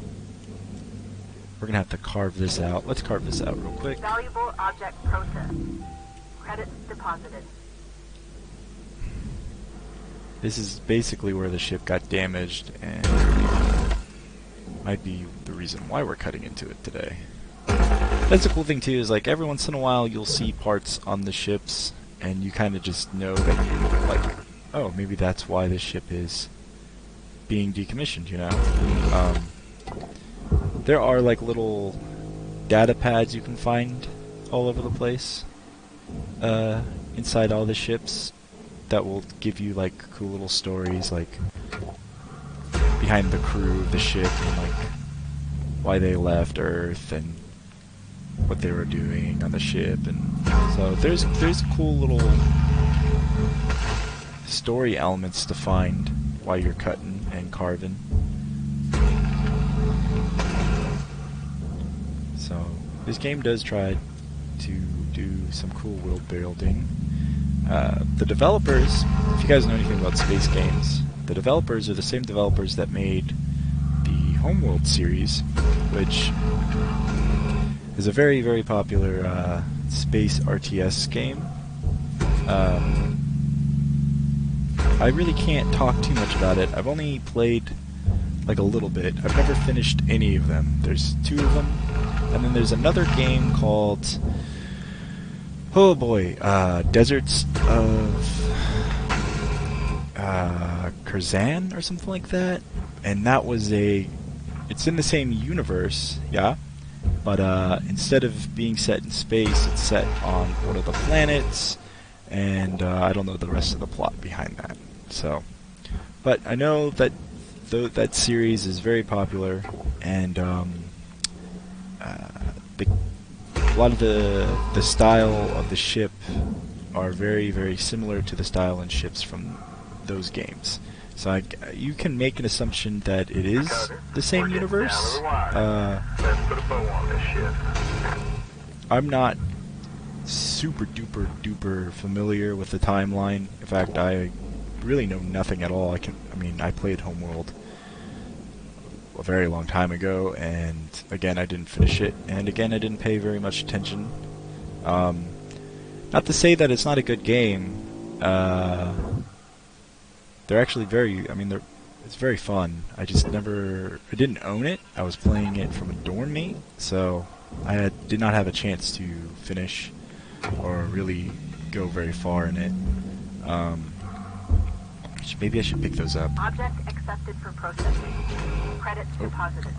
We're gonna have to carve this out. Let's carve this out real quick. Valuable object processed. Credits deposited. This is basically where the ship got damaged, and might be the reason why we're cutting into it today. That's the cool thing too, is like every once in a while you'll see parts on the ships, and you kind of just know that you like, oh, maybe that's why this ship is being decommissioned, you know? There are like little data pads you can find all over the place inside all the ships that will give you like cool little stories, like behind the crew of the ship and like why they left Earth and what they were doing on the ship. And so there's cool little story elements to find while you're cutting and carving. So this game does try to do some cool world building. The developers, if you guys know anything about space games, the developers are the same developers that made the Homeworld series, which is a very, very popular space RTS game. I really can't talk too much about it. I've only played like a little bit. I've never finished any of them. There's 2 of them, and then there's another game called, oh boy, Deserts of Kurzan or something like that. And that was it's in the same universe, yeah, but instead of being set in space, it's set on one of the planets, and I don't know the rest of the plot behind that. So, but I know that that series is very popular, and a lot of the style of the ship are very, very similar to the style and ships from those games. So you can make an assumption that it is the same universe. Let's put a bow on this shit. I'm not super duper duper familiar with the timeline. In fact, I really know nothing at all. I played Homeworld a very long time ago, and again, I didn't finish it, and again, I didn't pay very much attention. Not to say that it's not a good game. They're actually it's very fun. I didn't own it. I was playing it from a dorm mate, so I did not have a chance to finish or really go very far in it. Maybe I should pick those up. Object accepted for processing. Credits deposited.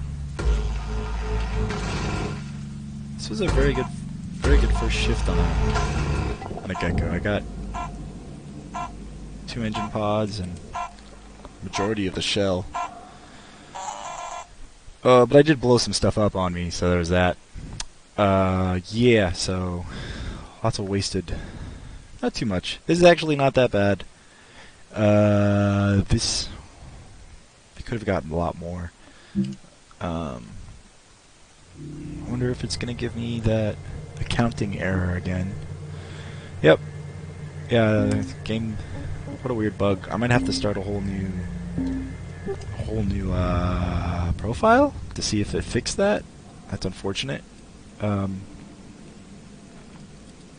This was a very good first shift on a Gecko. I got 2 engine pods and majority of the shell. But I did blow some stuff up on me, so there's that. Yeah, so lots of wasted. Not too much. This is actually not that bad. I could have gotten a lot more. I wonder if it's gonna give me that accounting error again. Yep. Yeah, game. What a weird bug. I might have to start a whole new profile to see if it fixed that. That's unfortunate.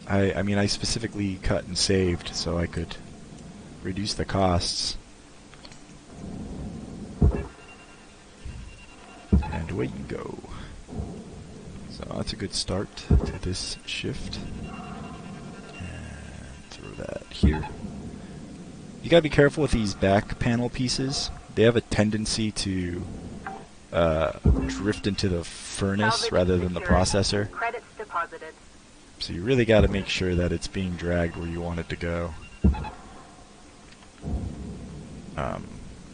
I specifically cut and saved so I could reduce the costs. And away you go. So that's a good start to this shift. And throw that here. You gotta be careful with these back panel pieces. They have a tendency to drift into the furnace Salvage rather than the secured. Processor. Credits deposited. So you really gotta make sure that it's being dragged where you want it to go.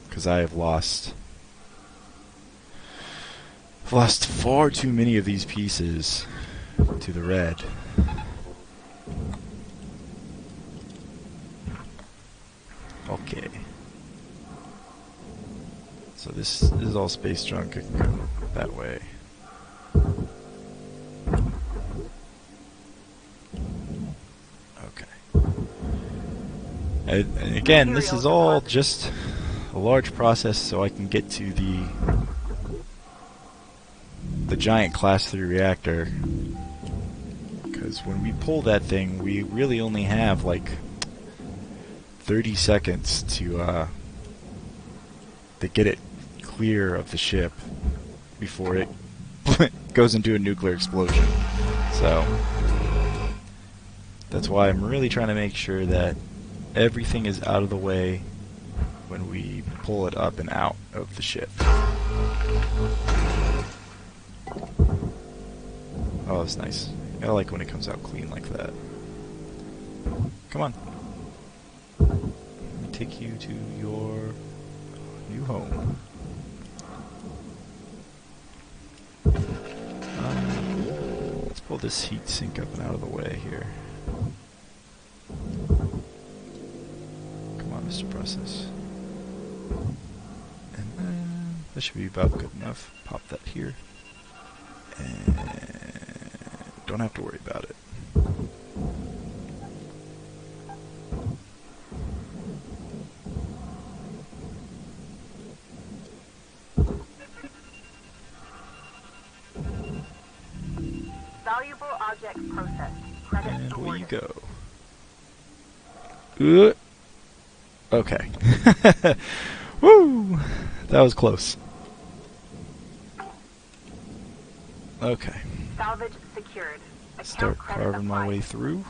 Because I have lost far too many of these pieces to the red. Okay. So this is all space junk. It can go that way. Okay. And again, this is all just a large process so I can get to the giant class 3 reactor. Because when we pull that thing, we really only have like 30 seconds to get it clear of the ship before it goes into a nuclear explosion. So that's why I'm really trying to make sure that everything is out of the way when we pull it up and out of the ship. Oh, that's nice. I like when it comes out clean like that. Come on. Let me take you to your new home. Let's pull this heat sink up and out of the way here. Come on, Mr. Process. And then that should be about good enough. Pop that here. And don't have to worry about it. Valuable objects processed. Credits And away you awarded. go. Okay. Woo! That was close. Okay. Salvage secured. Account Start credit carving my applied. way through.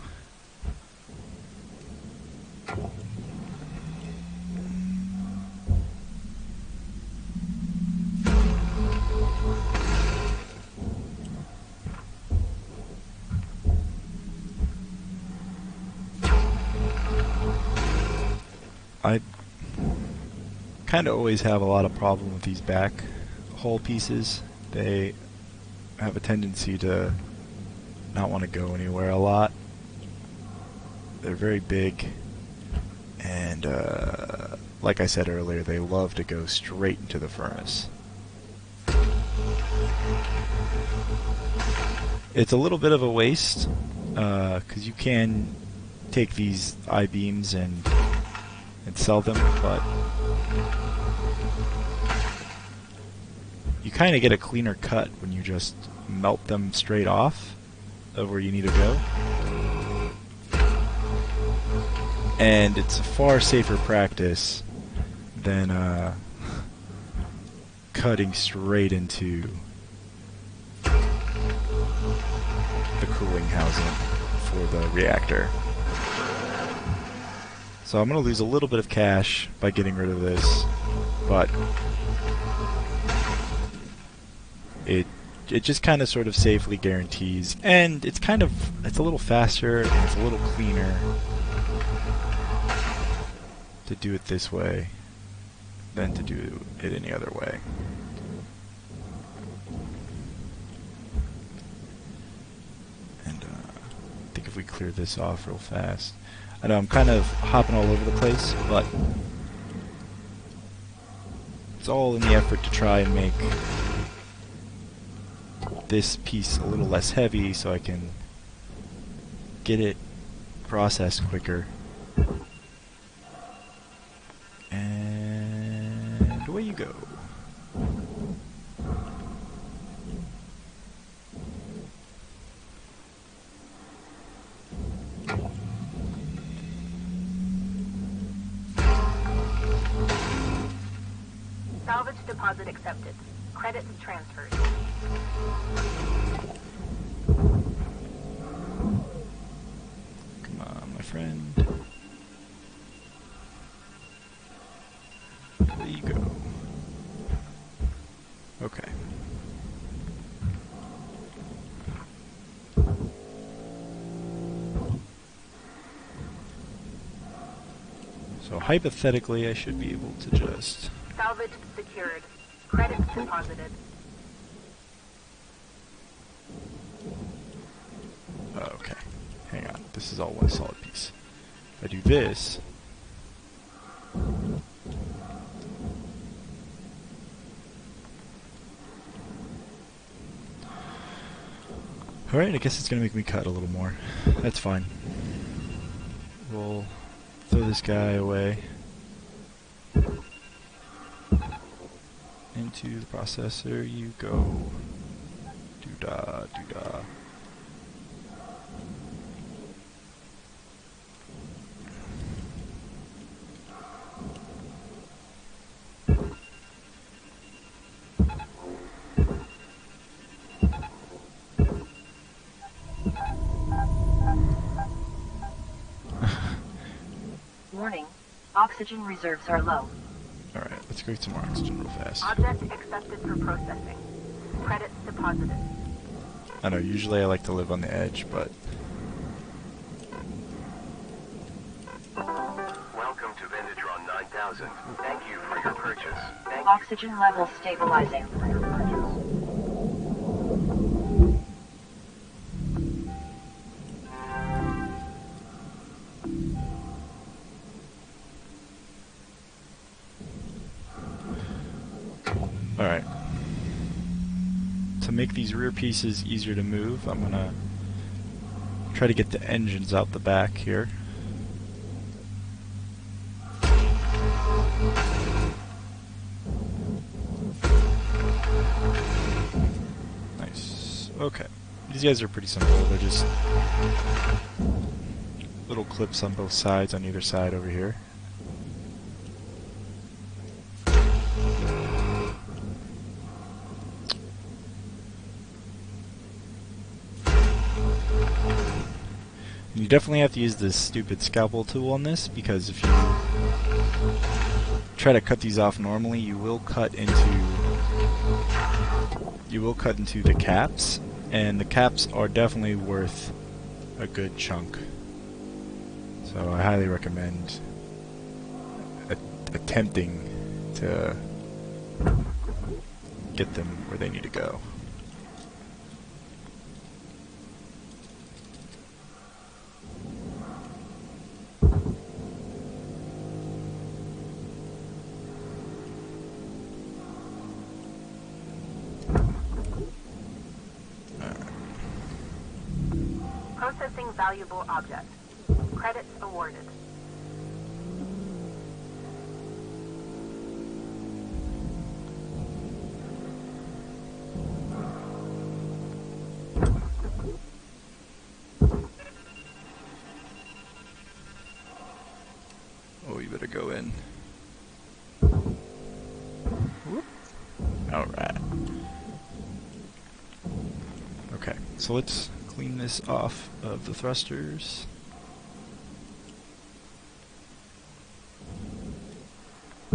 I kind of always have a lot of problem with these back hole pieces. They have a tendency to not want to go anywhere a lot. They're very big, and like I said earlier, they love to go straight into the furnace. It's a little bit of a waste, because you can take these I-beams and sell them, but you kind of get a cleaner cut when you just melt them straight off of where you need to go. And it's a far safer practice than cutting straight into the cooling housing for the reactor. So I'm going to lose a little bit of cash by getting rid of this, but it just kind of sort of safely guarantees, and it's a little faster and it's a little cleaner to do it this way than to do it any other way. And I think if we clear this off real fast, I know I'm kind of hopping all over the place, but it's all in the effort to try and make this piece a little less heavy so I can get it processed quicker. And away you go. Salvage deposit accepted. Credits transferred. Come on, my friend. There you go. Okay. So hypothetically, I should be able to just... Salvage secured. Credits deposited. Okay. Hang on. This is all one solid piece. If I do this... Alright, I guess it's gonna make me cut a little more. That's fine. We'll throw this guy away into the processor. You go. Doo-dah, doo-dah. Warning. Oxygen reserves are low. Alright, let's go get some more oxygen real fast. Object accepted for processing. Credits deposited. I know, usually I like to live on the edge, but... Welcome to Venditron 9000. Thank you for your purchase. Thank you. Oxygen levels stabilizing. Alright. To make these rear pieces easier to move, I'm gonna try to get the engines out the back here. Nice. Okay. These guys are pretty simple. They're just little clips on both sides, on either side over here. You definitely have to use this stupid scalpel tool on this, because if you try to cut these off normally, you will cut into the caps, and the caps are definitely worth a good chunk. So I highly recommend attempting to get them where they need to go. Processing valuable object. Credits awarded. Oh, you better go in. Alright. Okay, so let's clean this off of the thrusters.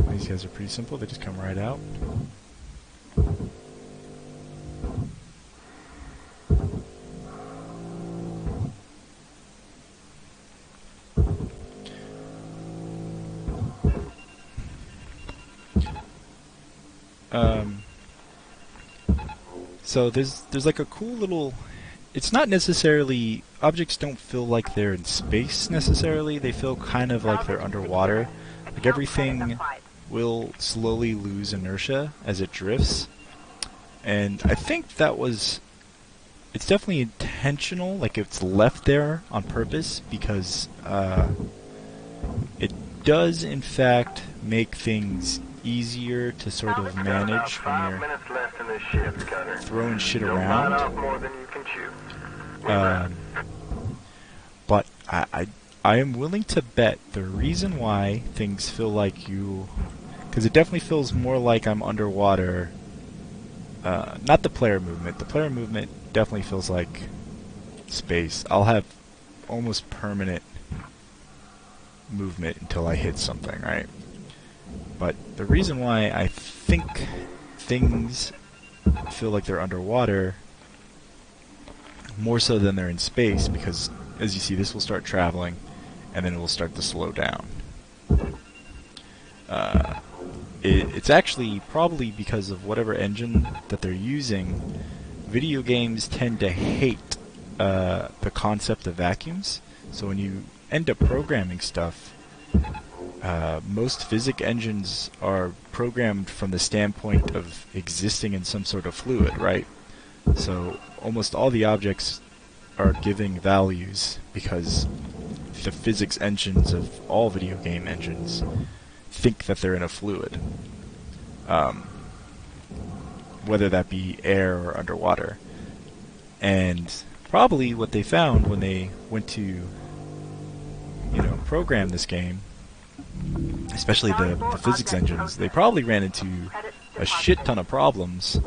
These guys are pretty simple, they just come right out. So there's like a cool little, it's not necessarily, objects don't feel like they're in space necessarily, they feel kind of like they're underwater. Like everything will slowly lose inertia as it drifts. And I think that was, it's definitely intentional, like it's left there on purpose because it does in fact make things easier to sort of manage when you're throwing shit around. But I am willing to bet the reason why things feel like you, because it definitely feels more like I'm underwater. Not the player movement. The player movement definitely feels like space. I'll have almost permanent movement until I hit something, right? But the reason why I think things feel like they're underwater more so than they're in space, because as you see, this will start traveling and then it will start to slow down. It's actually probably because of whatever engine that they're using. Video games tend to hate the concept of vacuums, so when you end up programming stuff, most physics engines are programmed from the standpoint of existing in some sort of fluid, right? So almost all the objects are giving values because the physics engines of all video game engines think that they're in a fluid. Whether that be air or underwater. And probably what they found when they went to, program this game, especially the physics engines, they probably ran into a shit ton of problems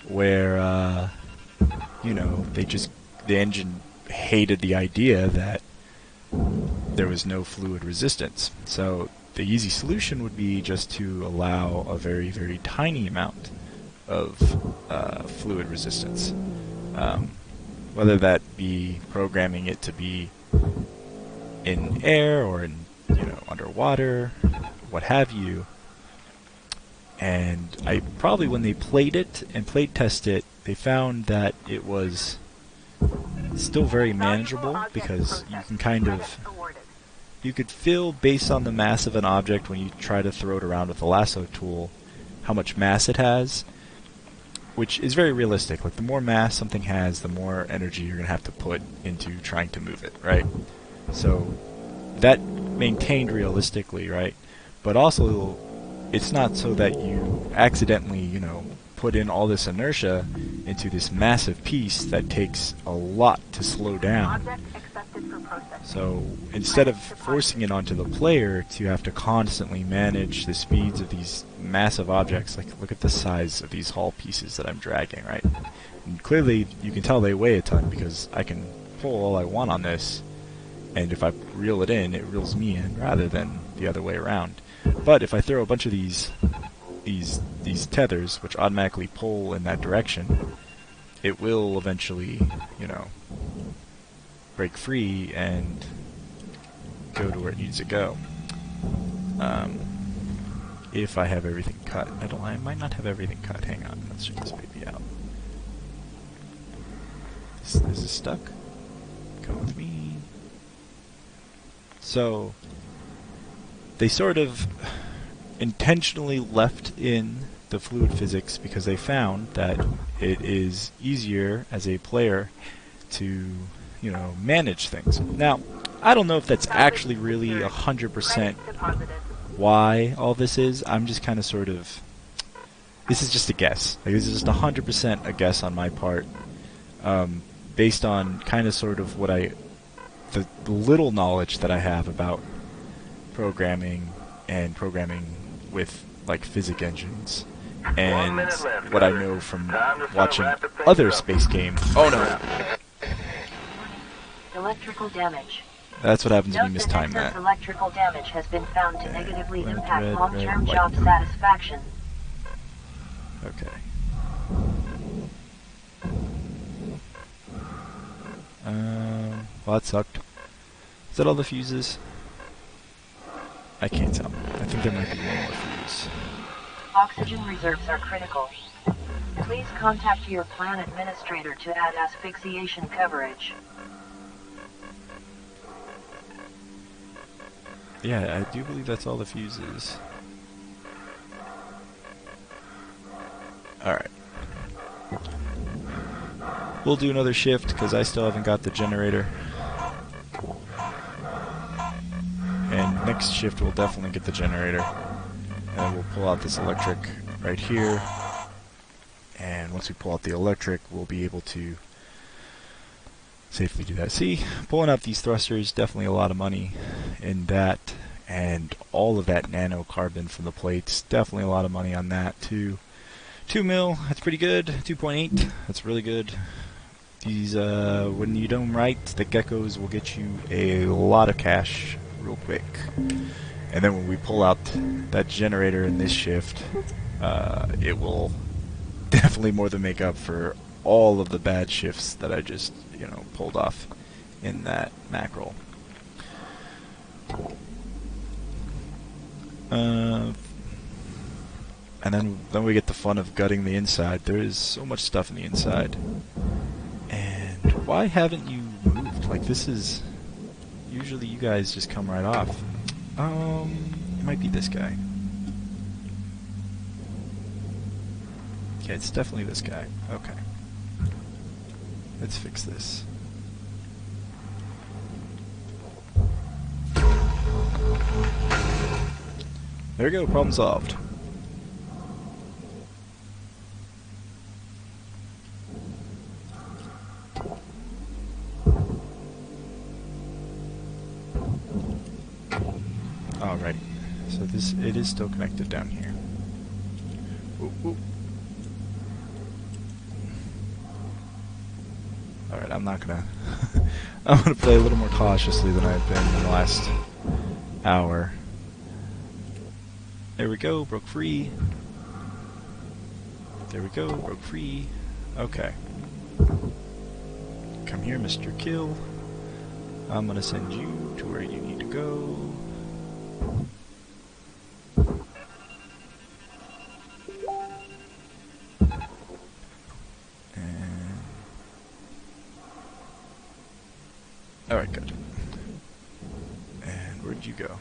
where, the engine hated the idea that there was no fluid resistance. So the easy solution would be just to allow a very, very tiny amount of fluid resistance. Whether that be programming it to be in air or in, underwater, what have you. And I probably, when they played it and played test it, they found that it was still very manageable, because you can kind of, you could feel based on the mass of an object when you try to throw it around with the lasso tool how much mass it has, which is very realistic. Like, the more mass something has, the more energy you're going to have to put into trying to move it, right? So that maintained realistically, right? But also, it's not so that you accidentally, put in all this inertia into this massive piece that takes a lot to slow down. So instead of forcing it onto the player to have to constantly manage the speeds of these massive objects, like look at the size of these hull pieces that I'm dragging, right? And clearly you can tell they weigh a ton, because I can pull all I want on this, and if I reel it in, it reels me in rather than the other way around. But if I throw a bunch of these tethers, which automatically pull in that direction, it will eventually, break free and go to where it needs to go. if I have everything cut. I might not have everything cut. Hang on, let's check this baby out. This is stuck. Come with me. So, they sort of intentionally left in the fluid physics because they found that it is easier as a player to, you know, manage things. Now, I don't know if that's actually really 100% Credits deposited. why all this is. I'm just kind of sort of... This is just a guess. Like, this is just 100% a guess on my part. Based on kind of sort of what the little knowledge that I have about programming and programming with like physics engines, and what I know from watching other space games. Oh no! Electrical damage. That's what happens when Note you that mistime excess that. electrical damage has been found to negatively red, impact red, long-term red, job white. satisfaction. Okay. Well, that sucked. Is that all the fuses? I can't tell. I think there might be one more fuse. Oxygen reserves are critical. Please contact your plan administrator to add asphyxiation coverage. Yeah, I do believe that's all the fuses. Alright. We'll do another shift because I still haven't got the generator. And next shift we'll definitely get the generator. And we'll pull out this electric right here. And once we pull out the electric, we'll be able to safely do that. See, pulling out these thrusters, definitely a lot of money in that. And all of that nanocarbon from the plates, definitely a lot of money on that too. 2 mil, that's pretty good. 2.8, that's really good. These, when you do them right, the geckos will get you a lot of cash real quick. And then when we pull out that generator in this shift, it will definitely more than make up for all of the bad shifts that I just, you know, pulled off in that mackerel. And then we get the fun of gutting the inside. There is so much stuff in the inside. And why haven't you moved? Like, this is... Usually you guys just come right off. It might be this guy. Yeah, it's definitely this guy. Okay. Let's fix this. There we go, problem solved. Alright, so it is still connected down here. Ooh, ooh. Alright, I'm not gonna... I'm gonna play a little more cautiously than I've been in the last hour. There we go, broke free. There we go, broke free. Okay. Come here, Mr. Kill. I'm gonna send you to where you need to go. Alright, good. And where'd you go?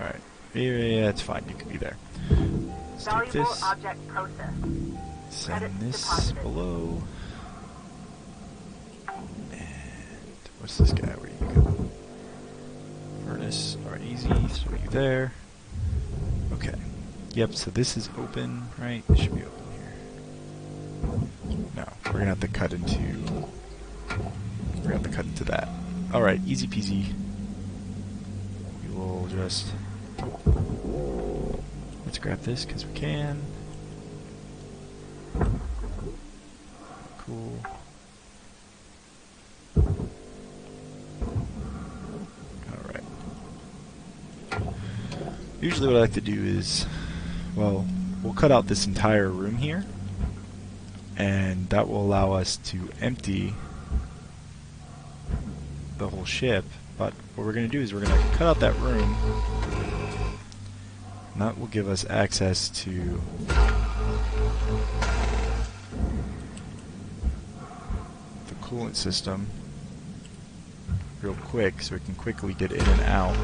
Alright. Yeah, it's fine, you can be there. Let's take Valuable this. object processed. Send Credits this deposited. below. And what's this guy? Where you go? Furnace. Alright, easy. So you there. Okay. Yep, so this is open, right? It should be open here. No, we're gonna have to cut into... We're gonna have to cut into that. Alright, easy peasy. We will just... Let's grab this, because we can. Cool. Alright. Usually what I like to do is, well, we'll cut out this entire room here, and that will allow us to empty the whole ship. But what we're going to do is we're going to cut out that room, And that will give us access to the coolant system real quick, so we can quickly get in and out.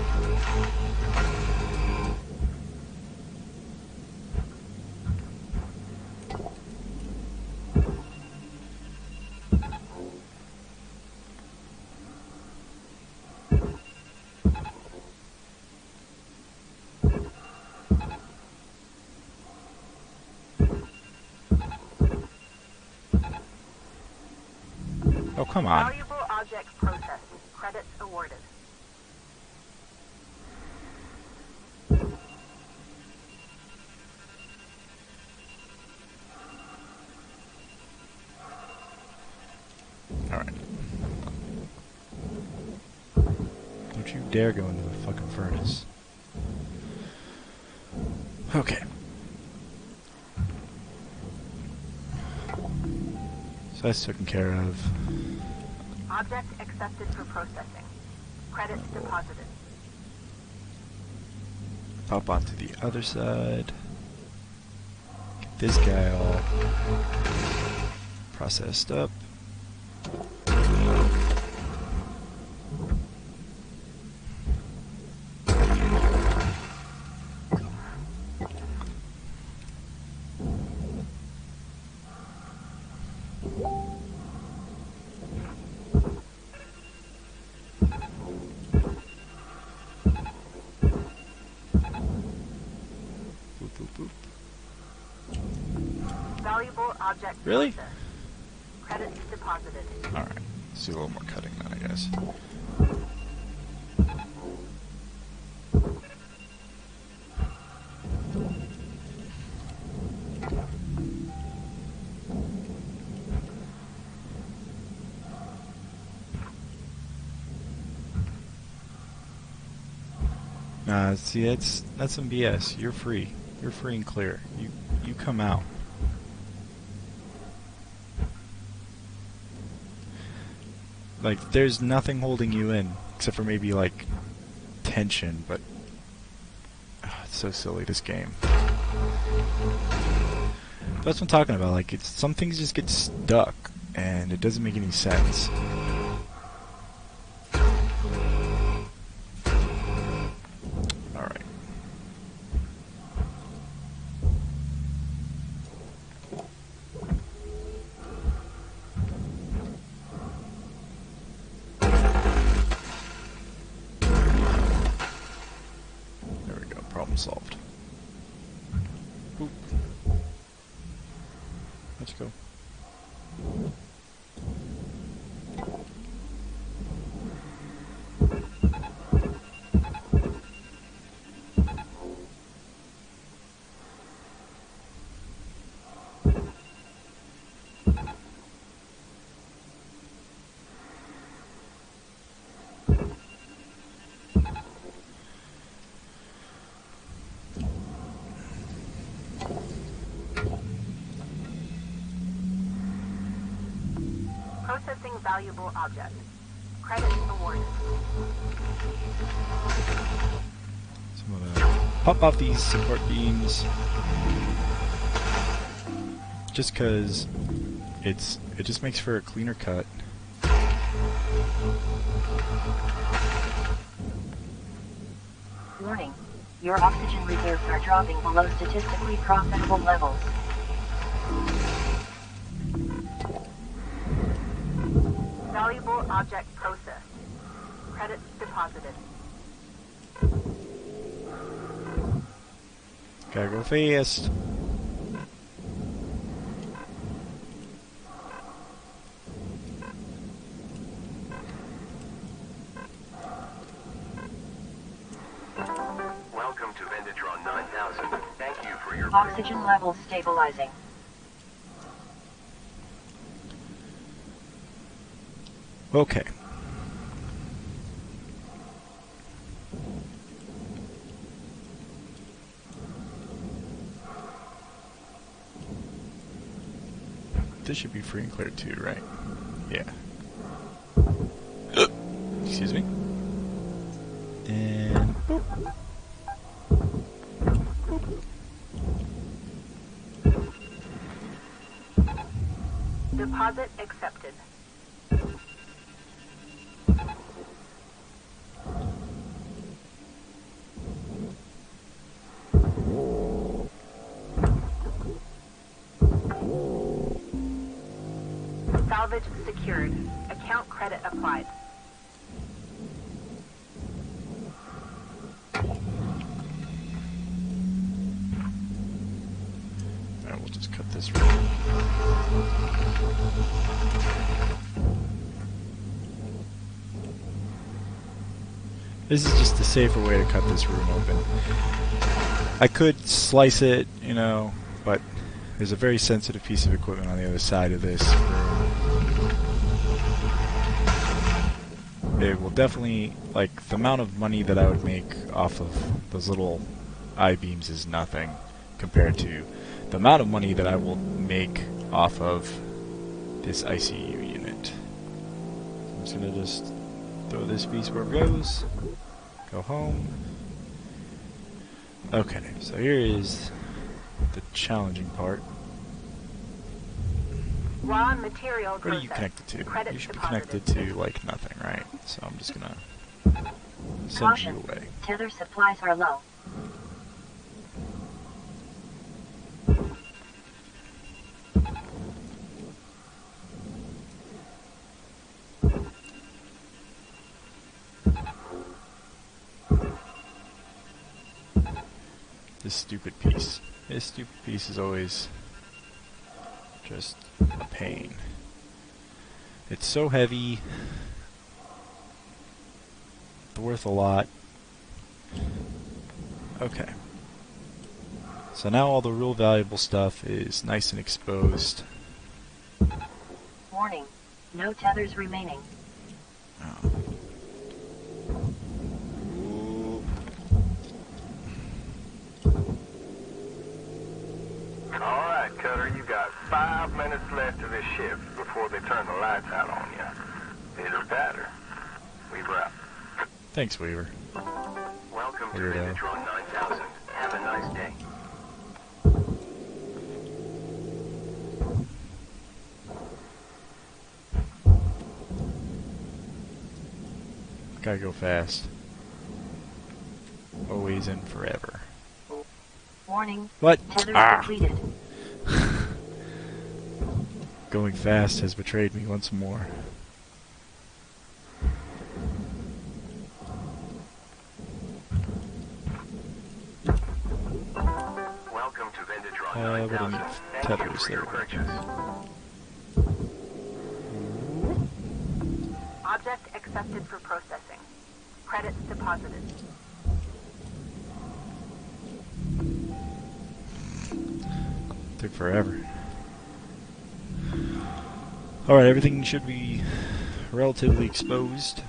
Oh, come on. Valuable object processed. Credits awarded. Alright. Don't you dare go into the fucking furnace. Okay. So that's taken care of. Object accepted for processing. Credits deposited. Pop onto the other side. Get this guy all processed up. Boop, boop, boop. Valuable object Really? processed. Credits deposited. Alright. Let's do a little more cutting then, I guess. Nah, see, that's some BS. You're free. You're free and clear. You come out. Like, there's nothing holding you in, except for maybe, like, tension, but... it's so silly, this game. That's what I'm talking about, like, some things just get stuck, and it doesn't make any sense. Alright. There we go, problem solved. Boop. Let's go. Processing valuable object. Credits awarded. So I'm gonna pop off these support beams. Just cause it just makes for a cleaner cut. Warning. Your oxygen reserves are dropping below statistically profitable levels. Valuable object processed. Credits deposited. Gotta go fast. Welcome to Vendatron 9000. Thank you for your Oxygen levels stabilizing. Okay. This should be free and clear too, right? Yeah. Excuse me. And boop. Deposit accepted. Salvage secured. Account credit applied. Alright, we'll just cut this room. This is just a safer way to cut this room open. I could slice it, you know, but there's a very sensitive piece of equipment on the other side of this room. It will definitely, like, the amount of money that I would make off of those little I-beams is nothing compared to the amount of money that I will make off of this ICU unit. I'm just gonna just throw this piece where it goes, go home. Okay, so here is the challenging part. Raw material What are you processed. connected to? Credits You should be deposited. connected to, like, nothing, right? So I'm just gonna send Caution. you away. Tether supplies are low. This stupid piece. This stupid piece is always just a pain. It's so heavy. It's worth a lot. Okay. So now all the real valuable stuff is nice and exposed. Warning. No tethers remaining. Oh. Ooh. Alright, Cutter, you got 5 minutes left of this shift before they turn the lights out on you. Pitter patter. Weaver out. Thanks, Weaver. Welcome to Weirdo. Vindatron 9000. Have a nice day. Gotta go fast. Always and forever. Warning. What? Tethers Ah! depleted. Going fast has betrayed me once more. Welcome to Vindatron What do we 9000. need? Thank you Tethers, for there your we go. purchase. Object accepted for processing. Credits deposited. Took forever. Alright, everything should be relatively exposed.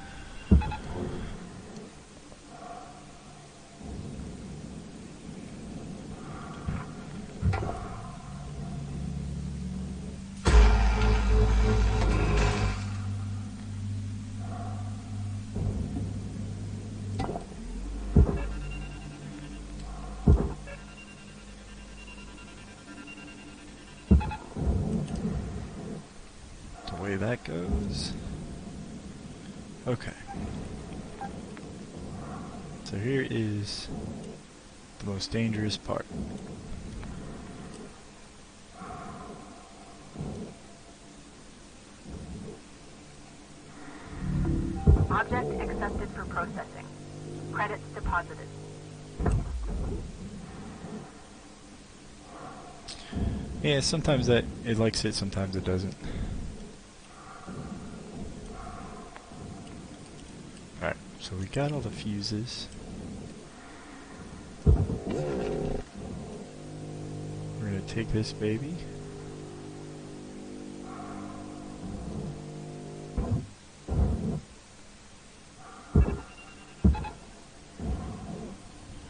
The way that goes. Okay. So here is the most dangerous part. Object accepted for processing. Credits deposited. Yeah, sometimes that it likes it, sometimes it doesn't. Alright, so we got all the fuses. We're gonna take this baby.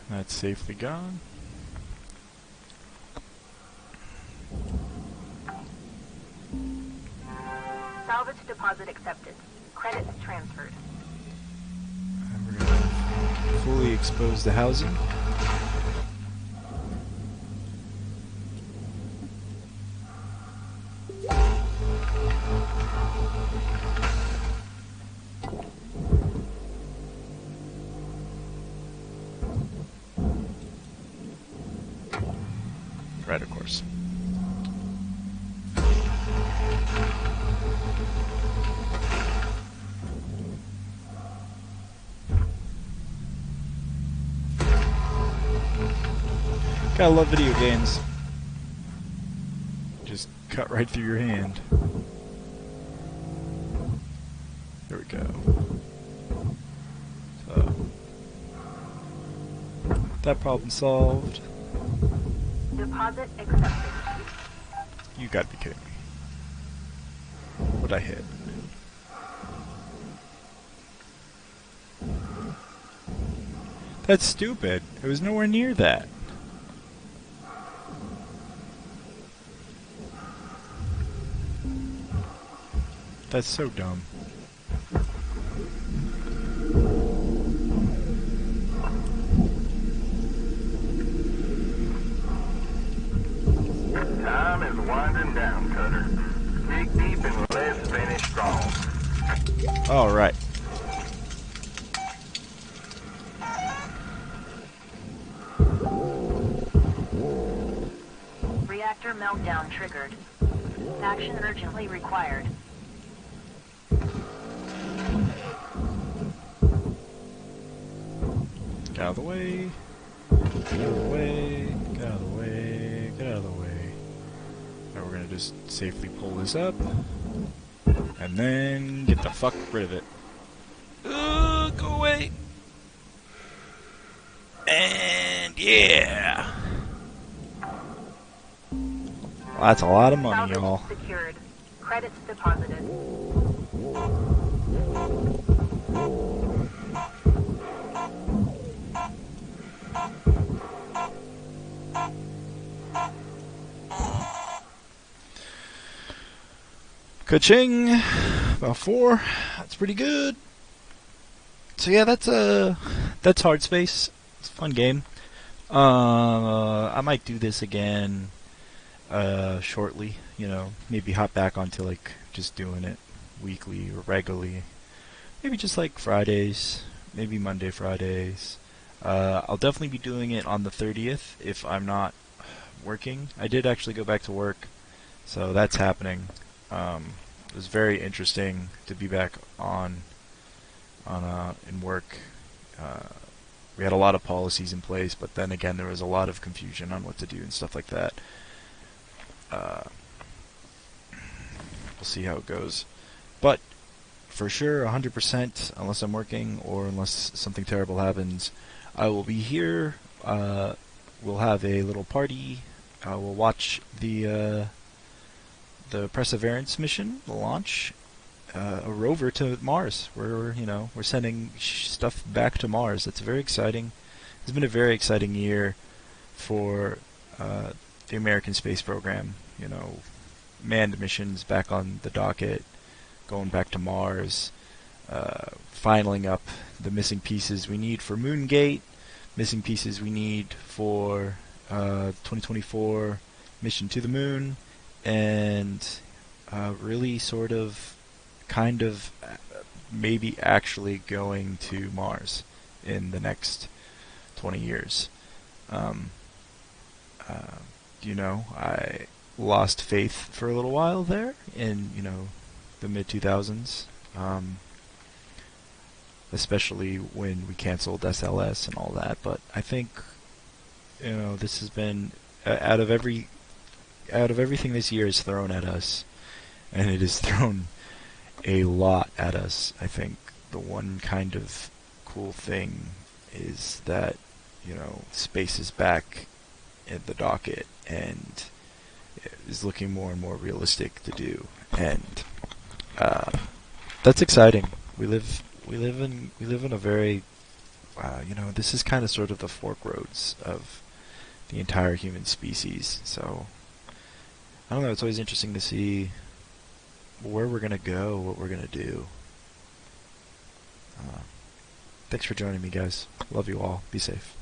That's safely gone. Salvage deposit accepted. Credits transferred. And we're gonna fully expose the housing. Right, of course. Gotta love video games. Just cut right through your hand. There we go. So, that problem solved. Deposit accepted. You gotta be kidding me. What'd I hit? That's stupid. It was nowhere near that. That's so dumb. Time is winding down, Cutter. Dig deep and let's finish strong. Alright. Reactor meltdown triggered. Action urgently required. Get out of the way. Get out of the way. Get out of the way. Get out of the way. Now we're gonna just safely pull this up. And then get the fuck rid of it. Go away. And yeah. Well, that's a lot of money, Salvage y'all. secured. Credits deposited. Ka-ching! About 4. That's pretty good. So yeah, that's Hard Space. It's a fun game. I might do this again shortly. You know, maybe hop back onto like just doing it weekly or regularly. Maybe just like Fridays. Maybe Monday, Fridays. I'll definitely be doing it on the 30th if I'm not working. I did actually go back to work, so that's happening. It was very interesting to be back in work. We had a lot of policies in place, but then again, there was a lot of confusion on what to do and stuff like that. We'll see how it goes. But for sure, 100%, unless I'm working or unless something terrible happens, I will be here. We'll have a little party. We'll watch the Perseverance mission, the launch, a rover to Mars. We're sending stuff back to Mars. That's very exciting. It's been a very exciting year for the American space program. You know, manned missions back on the docket, going back to Mars, filing up the missing pieces we need for Moongate, missing pieces we need for 2024 mission to the moon, and really sort of, kind of, maybe actually going to Mars in the next 20 years. I lost faith for a little while there in, the mid-2000s, especially when we canceled SLS and all that, but I think, this has been, out of everything this year has thrown at us, and it has thrown a lot at us. I think the one kind of cool thing is that, space is back in the docket and is looking more and more realistic to do, and that's exciting. We live in a very, this is kind of sort of the fork roads of the entire human species. So I don't know. It's always interesting to see where we're gonna go, what we're gonna do. Thanks for joining me, guys. Love you all. Be safe.